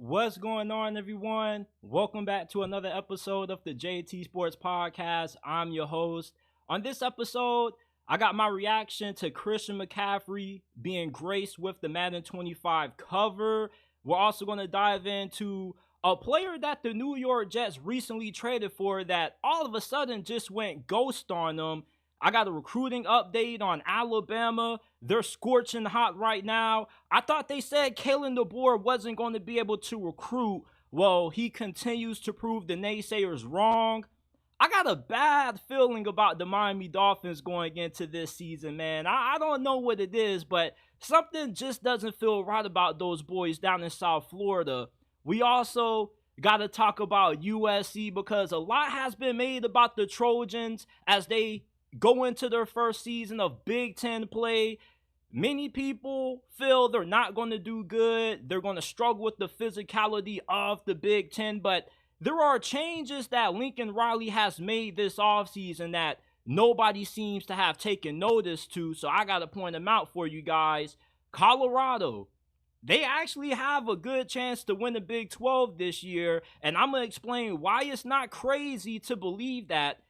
What's going on, everyone? Welcome back to another episode of the JT Sports Podcast. I'm your host. On this episode, I got my reaction to Christian McCaffrey being graced with the Madden 25 cover. We're also going to dive into a player that the New York Jets recently traded for that all of a sudden just went ghost on them. I got a recruiting update on Alabama. They're scorching hot right now. I thought they said Kalen DeBoer wasn't going to be able to recruit. Well, he continues to prove the naysayers wrong. I got a bad feeling about the Miami Dolphins going into this season, man. I don't know what it is, but something just doesn't feel right about those boys down in South Florida. We also got to talk about USC because a lot has been made about the Trojans as they go into their first season of Big 10 play. Many people feel they're not going to do good. They're going to struggle with the physicality of the Big 10. But there are changes that Lincoln Riley has made this offseason that nobody seems to have taken notice to. So I got to point them out for you guys. Colorado, they actually have a good chance to win the Big 12 this year. And I'm going to explain why it's not crazy to believe that.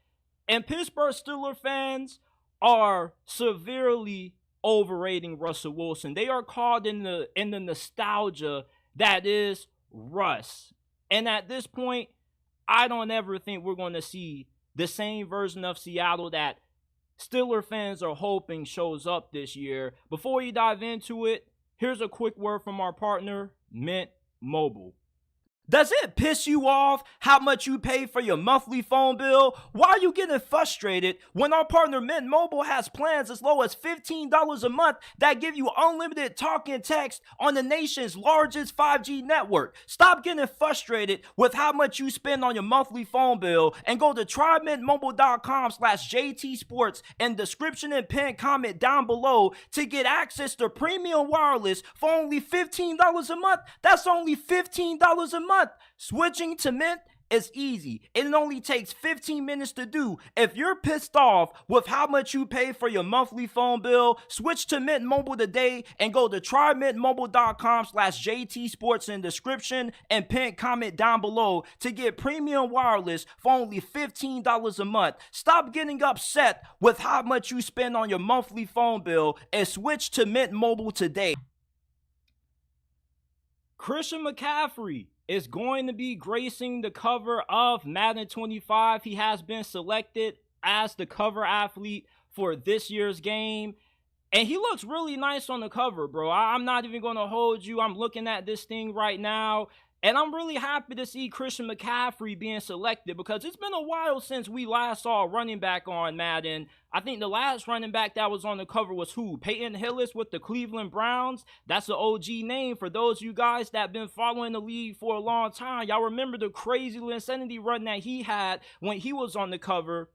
And Pittsburgh Steelers fans are severely overrating Russell Wilson. They are caught in the nostalgia that is Russ. And at this point, I don't ever think we're going to see the same version of Seattle that Steelers fans are hoping shows up this year. Before you dive into it, here's a quick word from our partner, Mint Mobile. Does it piss you off how much you pay for your monthly phone bill? Why are you getting frustrated when our partner Mint Mobile has plans as low as $15 a month that give you unlimited talk and text on the nation's largest 5G network? Stop getting frustrated with how much you spend on your monthly phone bill and go to trymintmobile.com/JTsports and description and pin comment down below to get access to premium wireless for only $15 a month. That's only $15 a month. Switching to Mint is easy. It only takes 15 minutes to do. If you're pissed off with how much you pay for your monthly phone bill, switch to Mint Mobile today and go to trymintmobile.com/JTsports in description and pin comment down below to get premium wireless for only $15 a month. Stop getting upset with how much you spend on your monthly phone bill and switch to Mint Mobile today. Christian McCaffrey is going to be gracing the cover of Madden 25. He has been selected as the cover athlete for this year's game. And he looks really nice on the cover, bro. I'm not even going to hold you. I'm looking at this thing right now. And I'm really happy to see Christian McCaffrey being selected because it's been a while since we last saw a running back on Madden. I think the last running back that was on the cover was who? Peyton Hillis with the Cleveland Browns. That's an OG name for those of you guys that have been following the league for a long time. Y'all remember the crazy insanity run that he had when he was on the cover.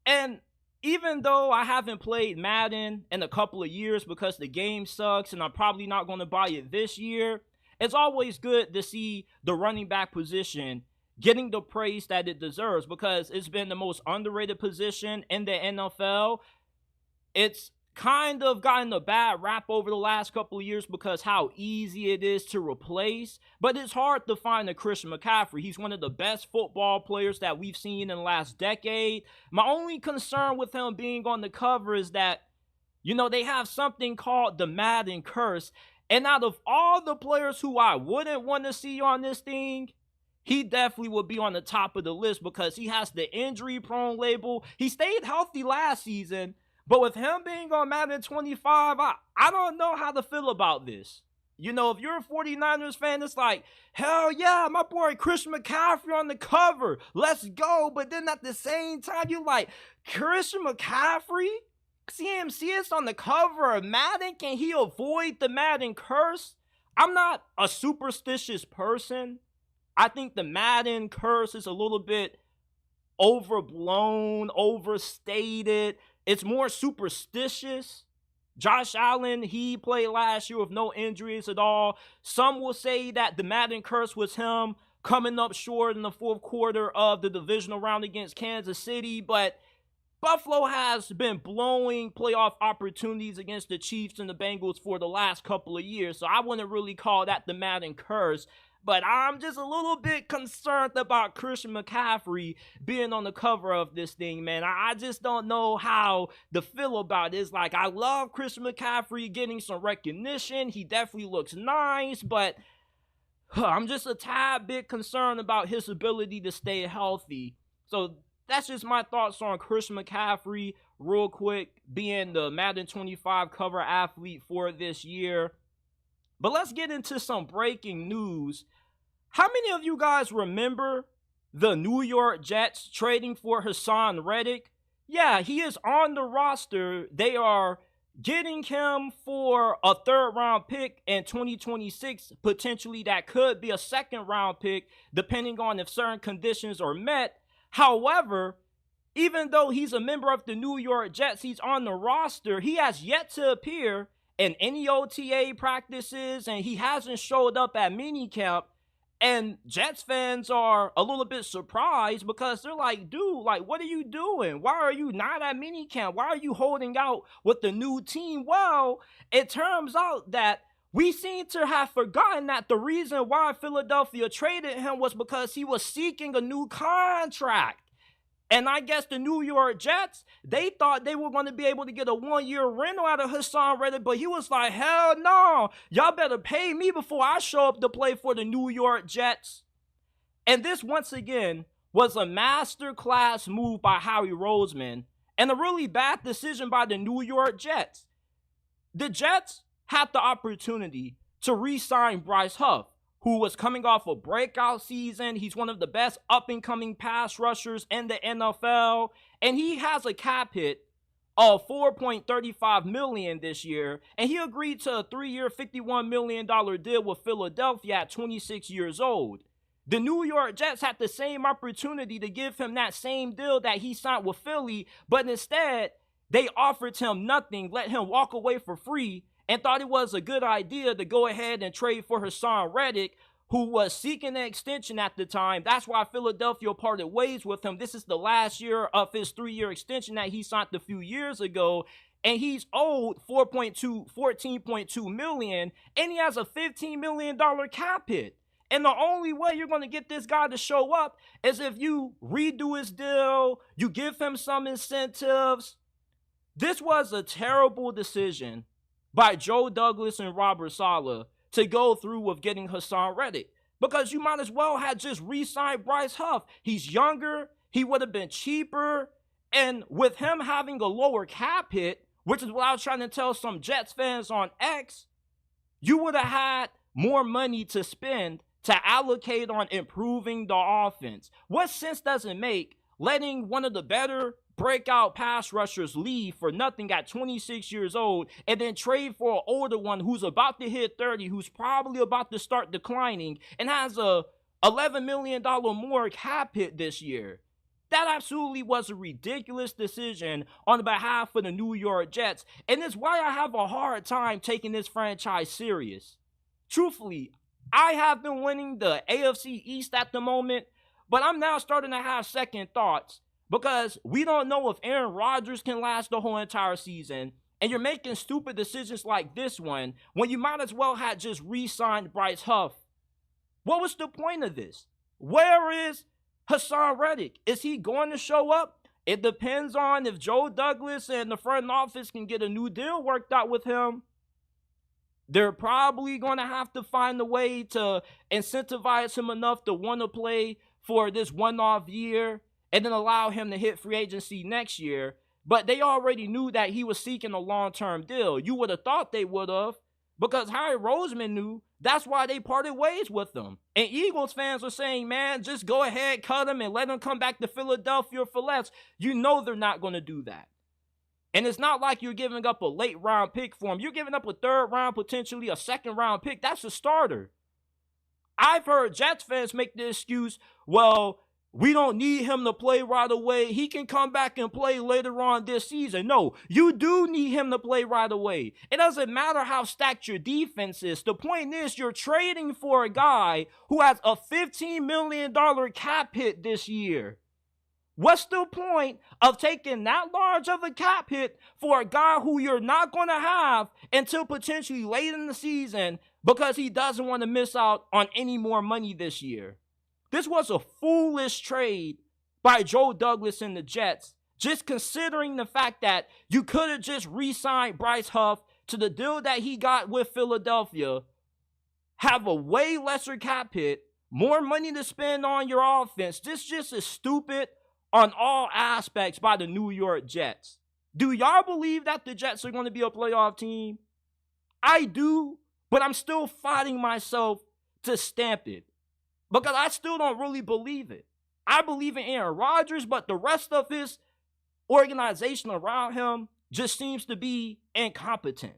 And even though I haven't played Madden in a couple of years because the game sucks and I'm probably not going to buy it this year, it's always good to see the running back position getting the praise that it deserves because it's been the most underrated position in the NFL. It's kind of gotten a bad rap over the last couple of years because how easy it is to replace. But it's hard to find a Christian McCaffrey. He's one of the best football players that we've seen in the last decade. My only concern with him being on the cover is that, they have something called the Madden curse. And out of all the players who I wouldn't want to see on this thing, he definitely would be on the top of the list because he has the injury-prone label. He stayed healthy last season, but with him being on Madden 25, I don't know how to feel about this. If you're a 49ers fan, it's like, hell yeah, my boy Christian McCaffrey on the cover. Let's go. But then at the same time, you're like, Christian McCaffrey? CMC is on the cover of Madden. Can he avoid the Madden curse? I'm not a superstitious person. I think the Madden curse is a little bit overblown, overstated. It's more superstitious. Josh Allen, he played last year with no injuries at all. Some will say that the Madden curse was him coming up short in the fourth quarter of the divisional round against Kansas City, but Buffalo has been blowing playoff opportunities against the Chiefs and the Bengals for the last couple of years, so I wouldn't really call that the Madden curse. but I'm just a little bit concerned about Christian McCaffrey being on the cover of this thing, man. I just don't know how to feel about it. It's like, I love Christian McCaffrey getting some recognition. He definitely looks nice, but I'm just a tad bit concerned about his ability to stay healthy. So that's just my thoughts on Christian McCaffrey real quick, being the Madden 25 cover athlete for this year. But let's get into some breaking news. How many of you guys remember the New York Jets trading for Hassan Reddick? Yeah, he is on the roster. They are getting him for a third-round pick in 2026. Potentially that could be a second-round pick, depending on if certain conditions are met. However, even though he's a member of the New York Jets, he's on the roster, he has yet to appear in any OTA practices, and he hasn't showed up at minicamp. And Jets fans are a little bit surprised because they're like, dude, like, what are you doing? Why are you not at minicamp? Why are you holding out with the new team? Well, it turns out that we seem to have forgotten that the reason why Philadelphia traded him was because he was seeking a new contract. And I guess the New York Jets, they thought they were going to be able to get a one-year rental out of Hassan Reddick, but he was like, hell no, y'all better pay me before I show up to play for the New York Jets. And this, once again, was a masterclass move by Howie Roseman and a really bad decision by the New York Jets. The Jets had the opportunity to re-sign Bryce Huff, who was coming off a breakout season. He's one of the best up-and-coming pass rushers in the NFL, and he has a cap hit of $4.35 million this year, and he agreed to a 3-year, $51 million deal with Philadelphia at 26 years old. The New York Jets had the same opportunity to give him that same deal that he signed with Philly, but instead, they offered him nothing, let him walk away for free, and thought it was a good idea to go ahead and trade for Hassan Reddick, who was seeking an extension at the time. That's why Philadelphia parted ways with him. This is the last year of his 3-year extension that he signed a few years ago, and he's owed $14.2 million, and he has a $15 million cap hit. And the only way you're going to get this guy to show up is if you redo his deal, you give him some incentives. This was a terrible decision by Joe Douglas and Robert Saleh to go through with getting Hassan Reddick, because you might as well have just re-signed Bryce Huff. He's younger, he would have been cheaper, and with him having a lower cap hit, which is what I was trying to tell some Jets fans on X, you would have had more money to spend to allocate on improving the offense. What sense does it make letting one of the better breakout pass rushers leave for nothing at 26 years old and then trade for an older one who's about to hit 30, who's probably about to start declining and has a $11 million more cap hit this year? That absolutely was a ridiculous decision on behalf of the New York Jets, and it's why I have a hard time taking this franchise serious. Truthfully, I have been winning the AFC East at the moment, but I'm now starting to have second thoughts, because we don't know if Aaron Rodgers can last the whole entire season, and you're making stupid decisions like this one when you might as well have just re-signed Bryce Huff. What was the point of this? Where is Hassan Reddick? Is he going to show up? It depends on if Joe Douglas and the front office can get a new deal worked out with him. They're probably going to have to find a way to incentivize him enough to want to play for this one-off year and then allow him to hit free agency next year. But they already knew that he was seeking a long-term deal. You would have thought they would have, because Howie Roseman knew. That's why they parted ways with him. And Eagles fans are saying, man, just go ahead, cut him, and let him come back to Philadelphia for less. You know they're not going to do that. And it's not like you're giving up a late-round pick for him. You're giving up a third-round, potentially a second-round pick. That's a starter. I've heard Jets fans make the excuse, well, we don't need him to play right away. He can come back and play later on this season. No, you do need him to play right away. It doesn't matter how stacked your defense is. The point is you're trading for a guy who has a $15 million cap hit this year. What's the point of taking that large of a cap hit for a guy who you're not going to have until potentially late in the season, because he doesn't want to miss out on any more money this year. This was a foolish trade by Joe Douglas and the Jets, just considering the fact that you could have just re-signed Bryce Huff to the deal that he got with Philadelphia, have a way lesser cap hit, more money to spend on your offense. This just is stupid on all aspects by the New York Jets. Do y'all believe that the Jets are going to be a playoff team? I do, but I'm still fighting myself to stamp it because I still don't really believe it. I believe in Aaron Rodgers, but the rest of his organization around him just seems to be incompetent.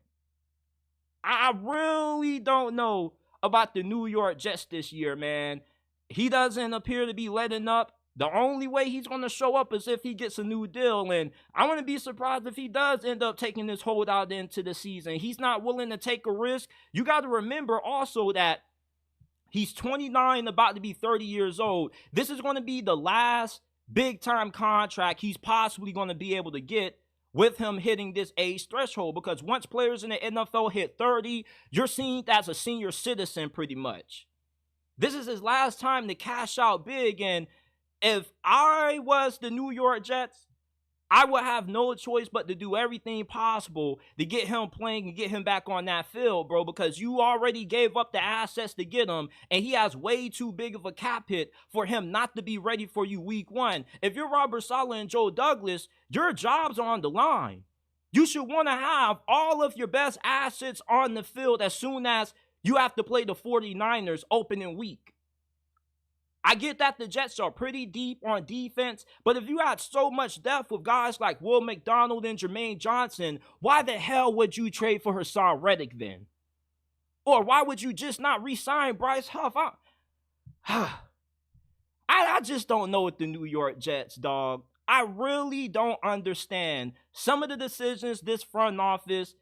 I really don't know about the New York Jets this year, man. He doesn't appear to be letting up. The only way he's going to show up is if he gets a new deal, and I wouldn't be surprised if he does end up taking this holdout into the season. He's not willing to take a risk. You got to remember also that he's 29, about to be 30 years old. This is going to be the last big-time contract he's possibly going to be able to get with him hitting this age threshold, because once players in the NFL hit 30, you're seen as a senior citizen pretty much. This is his last time to cash out big, and if I was the New York Jets, I would have no choice but to do everything possible to get him playing and get him back on that field, bro, because you already gave up the assets to get him, and he has way too big of a cap hit for him not to be ready for you week one. If you're Robert Saleh and Joe Douglas, your jobs are on the line. You should want to have all of your best assets on the field as soon as you have to play the 49ers opening week. I get that the Jets are pretty deep on defense, but if you had so much depth with guys like Will McDonald and Jermaine Johnson, why the hell would you trade for Hassan Reddick then? Or why would you just not re-sign Bryce Huff? I just don't know with the New York Jets, dog. I really don't understand some of the decisions this front office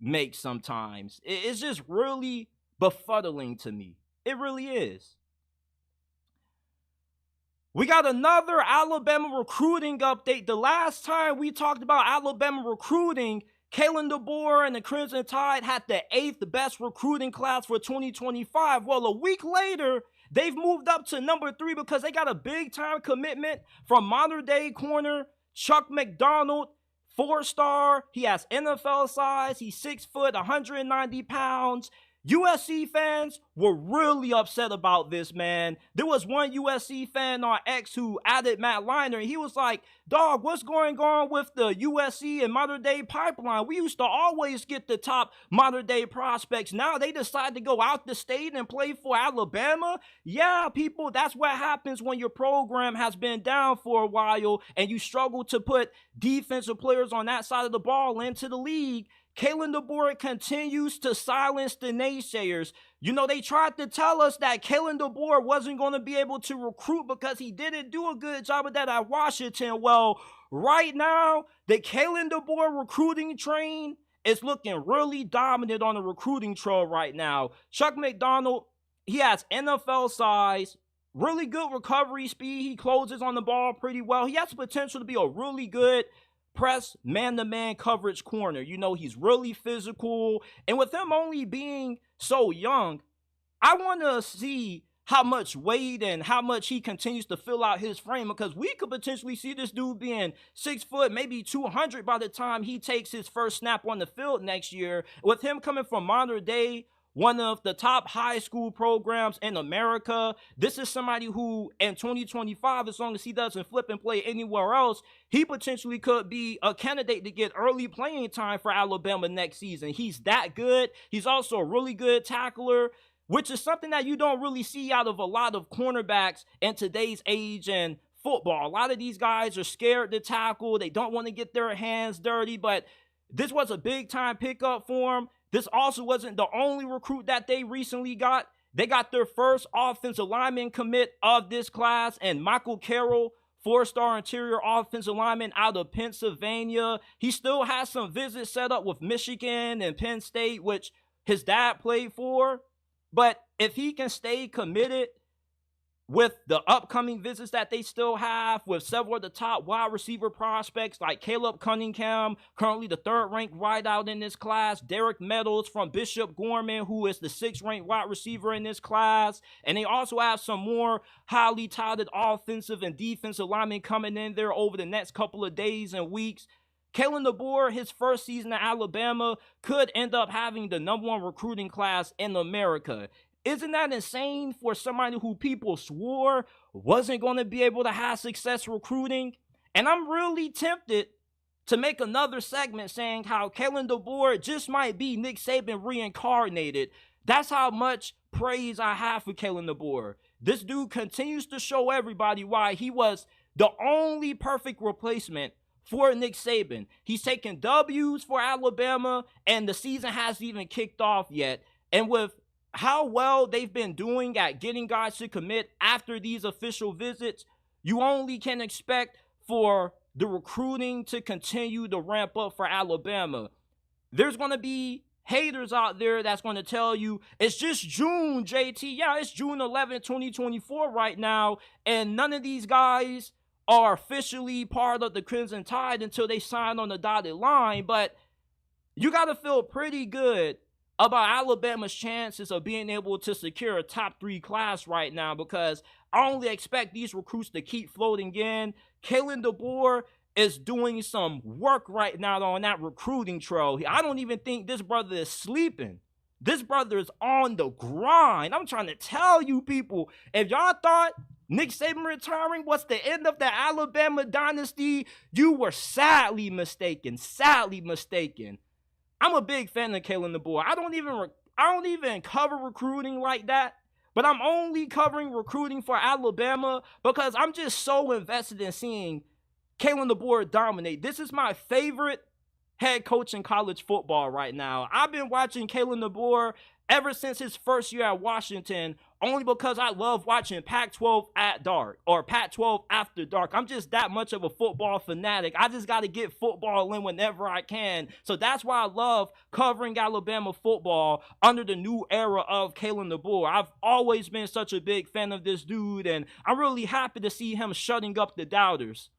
makes sometimes. It's just really befuddling to me. It really is. We got another Alabama recruiting update. The last time we talked about Alabama recruiting, Kalen DeBoer and the Crimson Tide had the 8th best recruiting class for 2025. Well, a week later, they've moved up to number 3 because they got a big-time commitment from modern-day corner Chuck McDonald, 4-star. He has NFL size. He's 6 foot, 190 pounds. USC fans were really upset about this, man. There was one USC fan on X who added Matt Leinart, and he was like, dog, what's going on with the USC and modern-day pipeline? We used to always get the top modern-day prospects. Now they decide to go out the state and play for Alabama? Yeah, people, that's what happens when your program has been down for a while and you struggle to put defensive players on that side of the ball into the league. Kalen DeBoer continues to silence the naysayers. You know, they tried to tell us that Kalen DeBoer wasn't going to be able to recruit because he didn't do a good job of that at Washington. Well, right now, the Kalen DeBoer recruiting train is looking really dominant on the recruiting trail right now. Chuck McDonald, he has NFL size, really good recovery speed. He closes on the ball pretty well. He has the potential to be a really good press man-to-man coverage corner. You know, he's really physical. And with him only being so young, I want to see how much weight and how much he continues to fill out his frame, because we could potentially see this dude being 6 foot, maybe 200 by the time he takes his first snap on the field next year. With him coming from modern day, one of the top high school programs in America, this is somebody who in 2025, as long as he doesn't flip and play anywhere else, he potentially could be a candidate to get early playing time for Alabama next season. He's that good. He's also a really good tackler, which is something that you don't really see out of a lot of cornerbacks in today's age and football. A lot of these guys are scared to tackle. They don't want to get their hands dirty, but this was a big-time pickup for him. This also wasn't the only recruit that they recently got. They got their first offensive lineman commit of this class, and Michael Carroll, 4-star interior offensive lineman out of Pennsylvania. He still has some visits set up with Michigan and Penn State, which his dad played for. But if he can stay committed, with the upcoming visits that they still have, with several of the top wide receiver prospects like Caleb Cunningham, currently the 3rd-ranked wideout in this class, Derek Meadows from Bishop Gorman, who is the 6th-ranked wide receiver in this class, and they also have some more highly touted offensive and defensive linemen coming in there over the next couple of days and weeks. Kalen DeBoer, his first season at Alabama, could end up having the #1 recruiting class in America. Isn't that insane for somebody who people swore wasn't going to be able to have success recruiting? And I'm really tempted to make another segment saying how Kalen DeBoer just might be Nick Saban reincarnated. That's how much praise I have for Kalen DeBoer. This dude continues to show everybody why he was the only perfect replacement for Nick Saban. He's taken W's for Alabama, and the season hasn't even kicked off yet. And with how well they've been doing at getting guys to commit after these official visits, you only can expect for the recruiting to continue to ramp up for Alabama. There's going to be haters out there that's going to tell you it's just June, JT. Yeah, it's June 11, 2024 right now, and none of these guys are officially part of the Crimson Tide until they sign on the dotted line. But you got to feel pretty good about Alabama's chances of being able to secure a top 3 class right now, because I only expect these recruits to keep floating in. Kalen DeBoer is doing some work right now on that recruiting trail. I don't even think this brother is sleeping. This brother is on the grind. I'm trying to tell you people, if y'all thought Nick Saban retiring was the end of the Alabama dynasty, you were sadly mistaken. Sadly mistaken. I'm a big fan of Kalen DeBoer. I don't even cover recruiting like that, but I'm only covering recruiting for Alabama because I'm just so invested in seeing Kalen DeBoer dominate. This is my favorite head coach in college football right now. I've been watching Kalen DeBoer ever since his first year at Washington, only because I love watching Pac-12 at dark or Pac-12 after dark. I'm just that much of a football fanatic. I just got to get football in whenever I can. So that's why I love covering Alabama football under the new era of Kalen DeBoer. I've always been such a big fan of this dude, and I'm really happy to see him shutting up the doubters.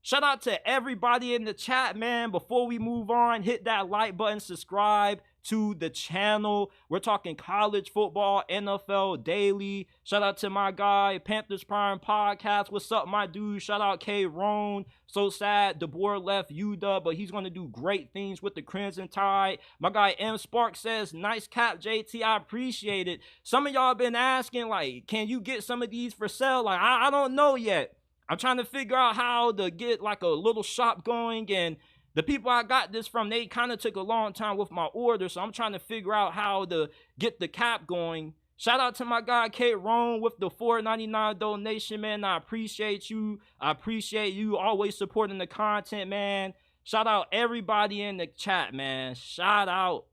Shout out to everybody in the chat, man. Before we move on, hit that like button, subscribe to the channel. We're talking college football, NFL daily. Shout out to my guy, Panthers Prime Podcast. What's up, my dude? Shout out K. Roan. So sad DeBoer left UW, but he's going to do great things with the Crimson Tide. My guy M. Spark says, nice cap, JT. I appreciate it. Some of y'all been asking, like, can you get some of these for sale? Like, I don't know yet. I'm trying to figure out how to get like a little shop going, and the people I got this from, they kind of took a long time with my order, so I'm trying to figure out how to get the cap going. Shout out to my guy Kate Roan with the $4.99 donation, man. I appreciate you. I appreciate you always supporting the content, man. Shout out everybody in the chat, man. Shout out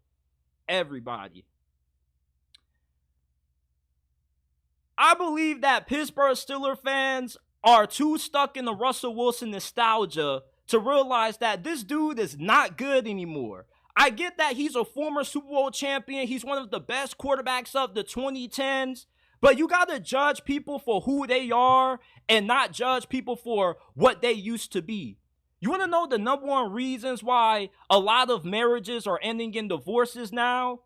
everybody. I believe that Pittsburgh Steelers fans are too stuck in the Russell Wilson nostalgia to realize that this dude is not good anymore. I get that he's a former Super Bowl champion. He's one of the best quarterbacks of the 2010s. But you got to judge people for who they are and not judge people for what they used to be. You want to know the #1 reasons why a lot of marriages are ending in divorces now?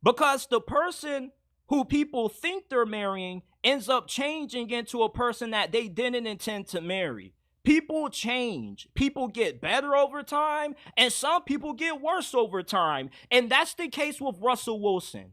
Because the person who people think they're marrying ends up changing into a person that they didn't intend to marry. People change. People get better over time, and some people get worse over time. And that's the case with Russell Wilson.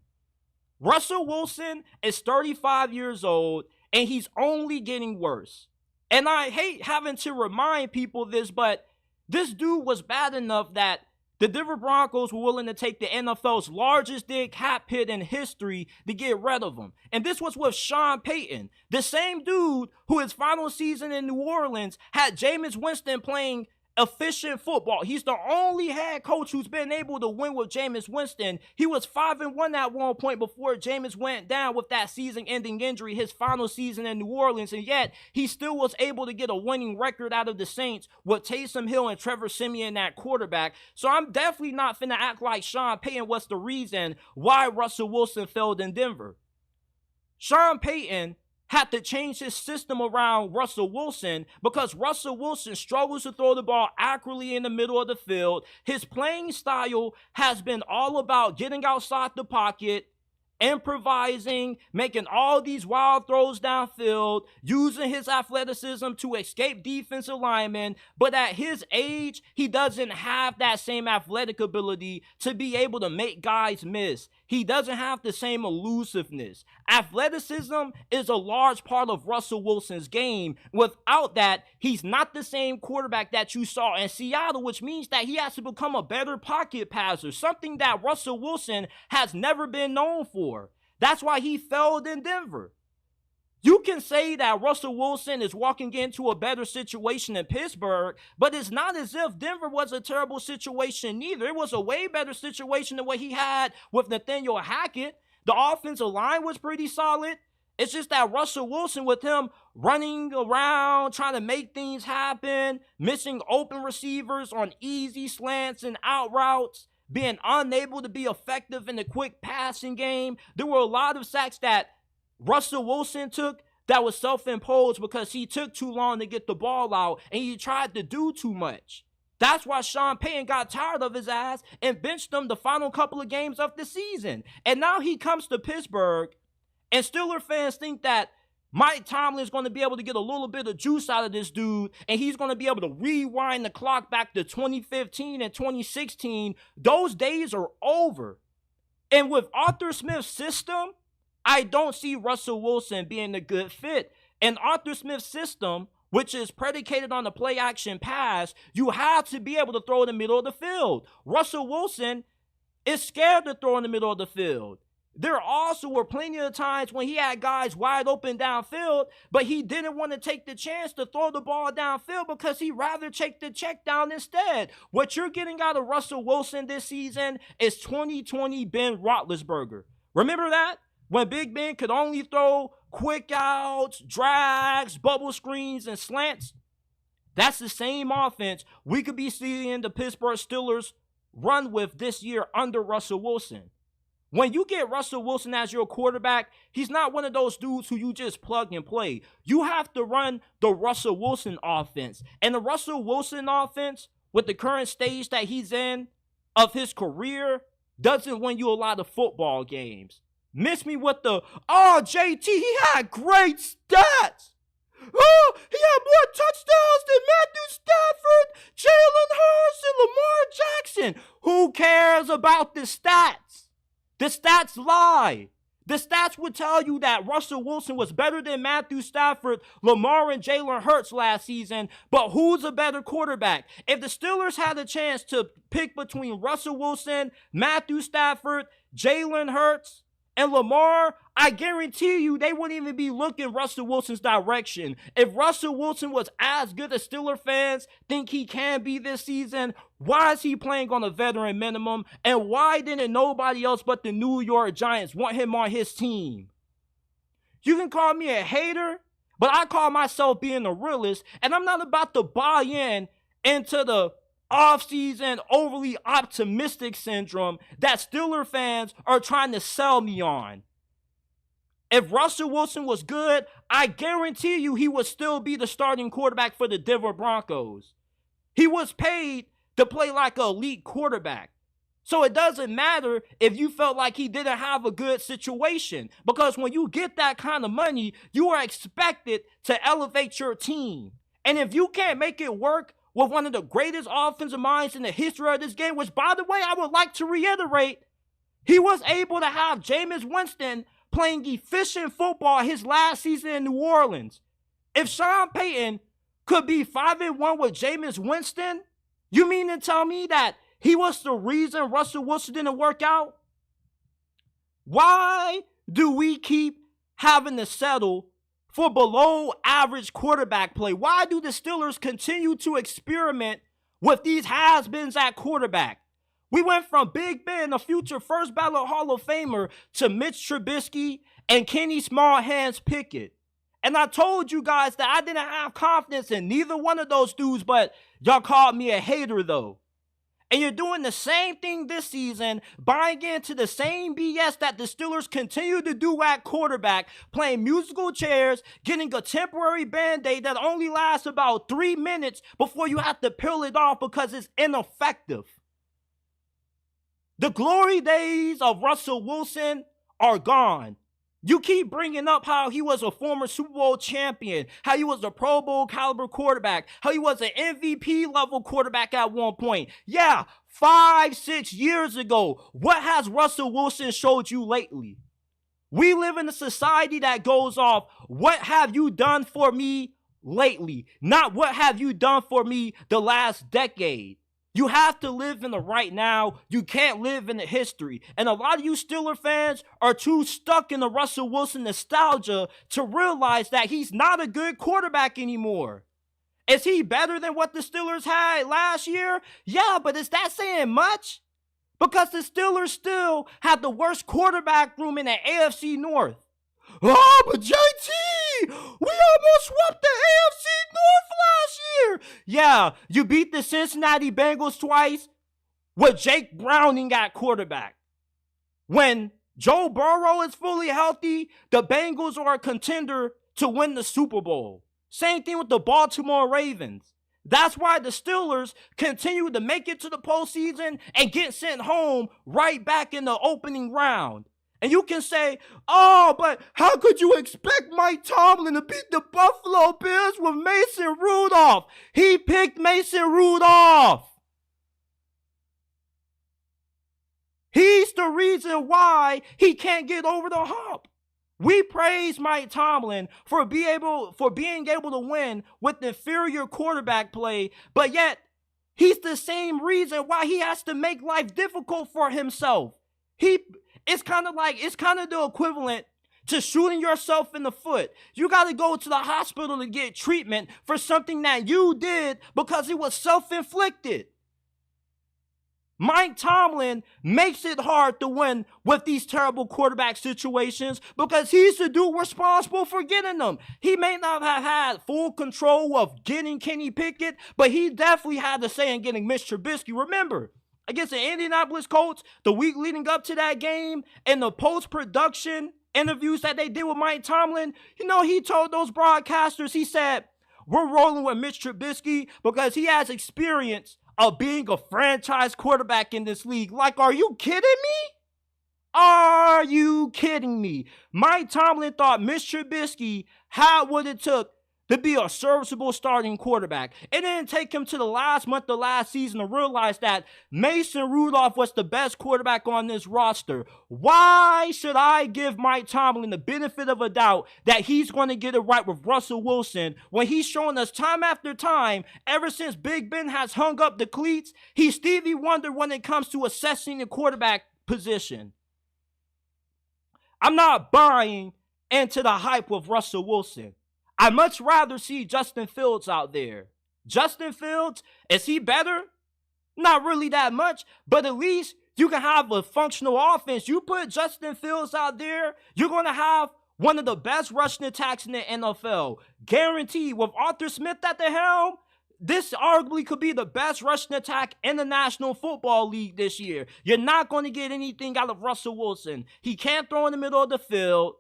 Russell Wilson is 35 years old, and he's only getting worse. And I hate having to remind people this, but this dude was bad enough that the Denver Broncos were willing to take the NFL's largest dead cap hit in history to get rid of him. And this was with Sean Payton, the same dude who his final season in New Orleans had Jameis Winston playing efficient football. He's the only head coach who's been able to win with Jameis Winston. He was 5-1 at one point before Jameis went down with that season-ending injury his final season in New Orleans, and yet he still was able to get a winning record out of the Saints with Taysom Hill and Trevor Siemian at quarterback. So I'm definitely not finna act like Sean Payton was the reason why Russell Wilson failed in Denver. Sean Payton had to change his system around Russell Wilson because Russell Wilson struggles to throw the ball accurately in the middle of the field. His playing style has been all about getting outside the pocket, improvising, making all these wild throws downfield, using his athleticism to escape defensive linemen. But at his age, he doesn't have that same athletic ability to be able to make guys miss. He doesn't have the same elusiveness. Athleticism is a large part of Russell Wilson's game. Without that, he's not the same quarterback that you saw in Seattle, which means that he has to become a better pocket passer, something that Russell Wilson has never been known for. That's why he failed in Denver. You can say that Russell Wilson is walking into a better situation in Pittsburgh, but it's not as if Denver was a terrible situation neither. It was a way better situation than what he had with Nathaniel Hackett. The offensive line was pretty solid. It's just that Russell Wilson, with him running around, trying to make things happen, missing open receivers on easy slants and out routes, being unable to be effective in the quick passing game. There were a lot of sacks that Russell Wilson took that was self-imposed because he took too long to get the ball out and he tried to do too much. That's why Sean Payton got tired of his ass and benched him the final couple of games of the season. And now he comes to Pittsburgh, and Steelers fans think that Mike Tomlin is going to be able to get a little bit of juice out of this dude, and he's going to be able to rewind the clock back to 2015 and 2016. Those days are over. And with Arthur Smith's system, I don't see Russell Wilson being a good fit. In Arthur Smith's system, which is predicated on the play-action pass, you have to be able to throw in the middle of the field. Russell Wilson is scared to throw in the middle of the field. There also were plenty of times when he had guys wide open downfield, but he didn't want to take the chance to throw the ball downfield because he'd rather take the check down instead. What you're getting out of Russell Wilson this season is 2020 Ben Roethlisberger. Remember that? When Big Ben could only throw quick outs, drags, bubble screens, and slants. That's the same offense we could be seeing the Pittsburgh Steelers run with this year under Russell Wilson. When you get Russell Wilson as your quarterback, he's not one of those dudes who you just plug and play. You have to run the Russell Wilson offense. And the Russell Wilson offense, with the current stage that he's in of his career, doesn't win you a lot of football games. Miss me with the, JT, he had great stats. Oh, he had more touchdowns than Matthew Stafford, Jalen Hurts, and Lamar Jackson. Who cares about the stats? The stats lie. The stats would tell you that Russell Wilson was better than Matthew Stafford, Lamar, and Jalen Hurts last season, but who's a better quarterback? If the Steelers had a chance to pick between Russell Wilson, Matthew Stafford, Jalen Hurts, and Lamar, I guarantee you they wouldn't even be looking Russell Wilson's direction. If Russell Wilson was as good as Steelers fans think he can be this season, why is he playing on a veteran minimum? And why didn't nobody else but the New York Giants want him on his team? You can call me a hater, but I call myself being a realist, and I'm not about to buy into the off-season overly optimistic syndrome that Steelers fans are trying to sell me on. If Russell Wilson was good, I guarantee you he would still be the starting quarterback for the Denver Broncos. He was paid to play like an elite quarterback. So it doesn't matter if you felt like he didn't have a good situation, because when you get that kind of money, you are expected to elevate your team. And if you can't make it work with one of the greatest offensive minds in the history of this game, which, by the way, I would like to reiterate, he was able to have Jameis Winston playing efficient football his last season in New Orleans. If Sean Payton could be 5-1 with Jameis Winston, you mean to tell me that he was the reason Russell Wilson didn't work out? Why do we keep having to settle for below average quarterback play? Why do the Steelers continue to experiment with these has-beens at quarterback? We went from Big Ben, a future first ballot Hall of Famer, to Mitch Trubisky and Kenny Small Hands Pickett. And I told you guys that I didn't have confidence in neither one of those dudes, but y'all called me a hater though. And you're doing the same thing this season, buying into the same BS that the Steelers continue to do at quarterback, playing musical chairs, getting a temporary Band-Aid that only lasts about 3 minutes before you have to peel it off because it's ineffective. The glory days of Russell Wilson are gone. You keep bringing up how he was a former Super Bowl champion, how he was a Pro Bowl caliber quarterback, how he was an MVP level quarterback at one point. Yeah, 5-6 years ago. What has Russell Wilson showed you lately? We live in a society that goes off, what have you done for me lately? Not what have you done for me the last decade. You have to live in the right now. You can't live in the history. And a lot of you Steeler fans are too stuck in the Russell Wilson nostalgia to realize that he's not a good quarterback anymore. Is he better than what the Steelers had last year? Yeah, but is that saying much? Because the Steelers still have the worst quarterback room in the AFC North. Oh, but JT, we almost swept the AFC North last year. Yeah, you beat the Cincinnati Bengals twice with Jake Browning at quarterback. When Joe Burrow is fully healthy, the Bengals are a contender to win the Super Bowl. Same thing with the Baltimore Ravens. That's why the Steelers continue to make it to the postseason and get sent home right back in the opening round. And you can say, oh, but how could you expect Mike Tomlin to beat the Buffalo Bills with Mason Rudolph? He picked Mason Rudolph. He's the reason why he can't get over the hump. We praise Mike Tomlin for being able to win with inferior quarterback play, but yet he's the same reason why he has to make life difficult for himself. It's kind of the equivalent to shooting yourself in the foot. You got to go to the hospital to get treatment for something that you did because it was self-inflicted. Mike Tomlin makes it hard to win with these terrible quarterback situations because he's the dude responsible for getting them. He may not have had full control of getting Kenny Pickett, but he definitely had a say in getting Mitch Trubisky. Remember, against the Indianapolis Colts, the week leading up to that game, and the post-production interviews that they did with Mike Tomlin, he told those broadcasters, he said, we're rolling with Mitch Trubisky because he has experience of being a franchise quarterback in this league. Like, are you kidding me? Are you kidding me? Mike Tomlin thought Mitch Trubisky had what it took to be a serviceable starting quarterback. It didn't take him to the last month of last season to realize that Mason Rudolph was the best quarterback on this roster. Why should I give Mike Tomlin the benefit of a doubt that he's going to get it right with Russell Wilson when he's shown us time after time, ever since Big Ben has hung up the cleats, he's Stevie Wonder when it comes to assessing the quarterback position. I'm not buying into the hype with Russell Wilson. I'd much rather see Justin Fields out there. Justin Fields, is he better? Not really that much, but at least you can have a functional offense. You put Justin Fields out there, you're going to have one of the best rushing attacks in the NFL. Guaranteed. With Arthur Smith at the helm, this arguably could be the best rushing attack in the National Football League this year. You're not going to get anything out of Russell Wilson. He can't throw in the middle of the field.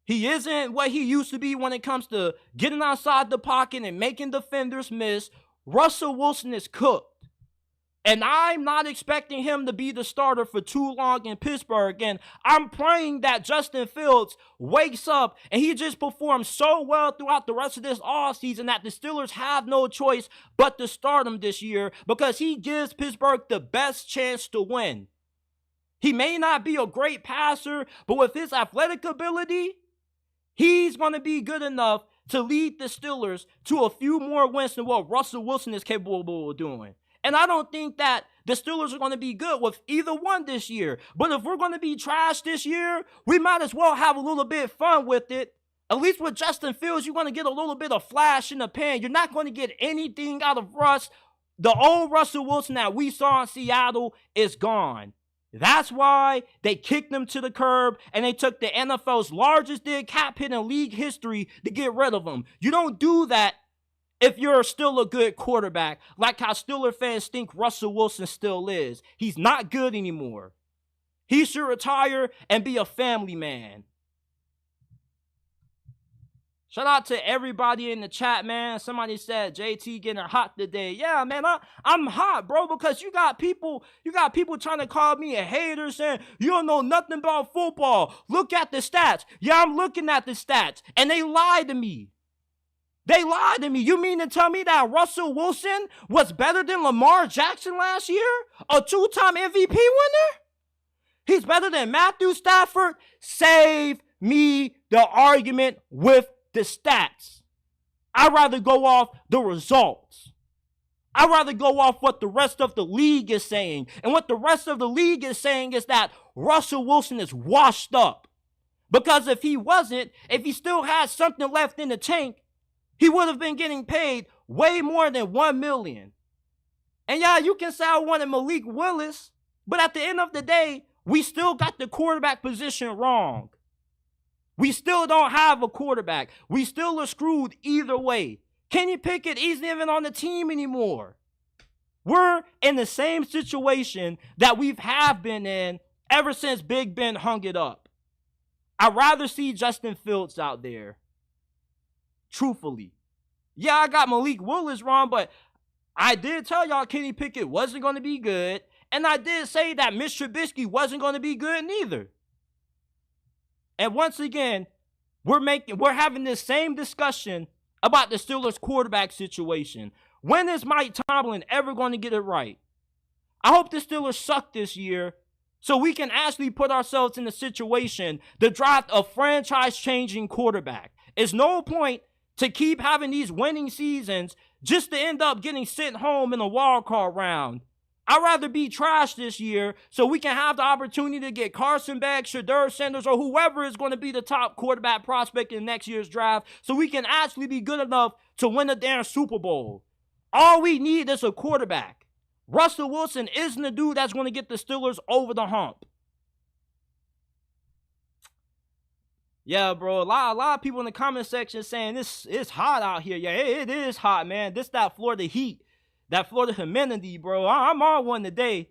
He isn't what he used to be when it comes to getting outside the pocket and making defenders miss. Russell Wilson is cooked. And I'm not expecting him to be the starter for too long in Pittsburgh. And I'm praying that Justin Fields wakes up and he just performs so well throughout the rest of this offseason that the Steelers have no choice but to start him this year because he gives Pittsburgh the best chance to win. He may not be a great passer, but with his athletic ability, he's going to be good enough to lead the Steelers to a few more wins than what Russell Wilson is capable of doing. And I don't think that the Steelers are going to be good with either one this year. But if we're going to be trash this year, we might as well have a little bit of fun with it. At least with Justin Fields, you're going to get a little bit of flash in the pan. You're not going to get anything out of Russ. The old Russell Wilson that we saw in Seattle is gone. That's why they kicked him to the curb and they took the NFL's largest dead cap hit in league history to get rid of him. You don't do that if you're still a good quarterback, like how Steeler fans think Russell Wilson still is. He's not good anymore. He should retire and be a family man. Shout out to everybody in the chat, man. Somebody said JT getting hot today. Yeah, man, I'm hot, bro, because you got people trying to call me a hater saying you don't know nothing about football. Look at the stats. Yeah, I'm looking at the stats, and they lied to me. They lied to me. You mean to tell me that Russell Wilson was better than Lamar Jackson last year? A 2-time MVP winner? He's better than Matthew Stafford? Save me the argument with the stats. I'd rather go off the results. I'd rather go off what the rest of the league is saying. And what the rest of the league is saying is that Russell Wilson is washed up. Because if he wasn't, if he still had something left in the tank, he would have been getting paid way more than $1 million. And yeah, you can say I wanted Malik Willis, but at the end of the day, we still got the quarterback position wrong. We still don't have a quarterback. We still are screwed either way. Kenny Pickett isn't even on the team anymore. We're in the same situation that we have been in ever since Big Ben hung it up. I'd rather see Justin Fields out there. Truthfully. Yeah, I got Malik Willis wrong, but I did tell y'all Kenny Pickett wasn't going to be good. And I did say that Mitch Trubisky wasn't going to be good neither. And once again, we're having this same discussion about the Steelers quarterback situation. When is Mike Tomlin ever going to get it right? I hope the Steelers suck this year so we can actually put ourselves in a situation to draft a franchise-changing quarterback. It's no point to keep having these winning seasons just to end up getting sent home in a wild card round. I'd rather be trash this year so we can have the opportunity to get Carson Beck, Shedeur Sanders, or whoever is going to be the top quarterback prospect in next year's draft so we can actually be good enough to win a damn Super Bowl. All we need is a quarterback. Russell Wilson isn't the dude that's going to get the Steelers over the hump. Yeah, bro, a lot of people in the comment section saying it's hot out here. Yeah, it is hot, man. This that Florida heat. That Florida humidity, bro. I'm on one today.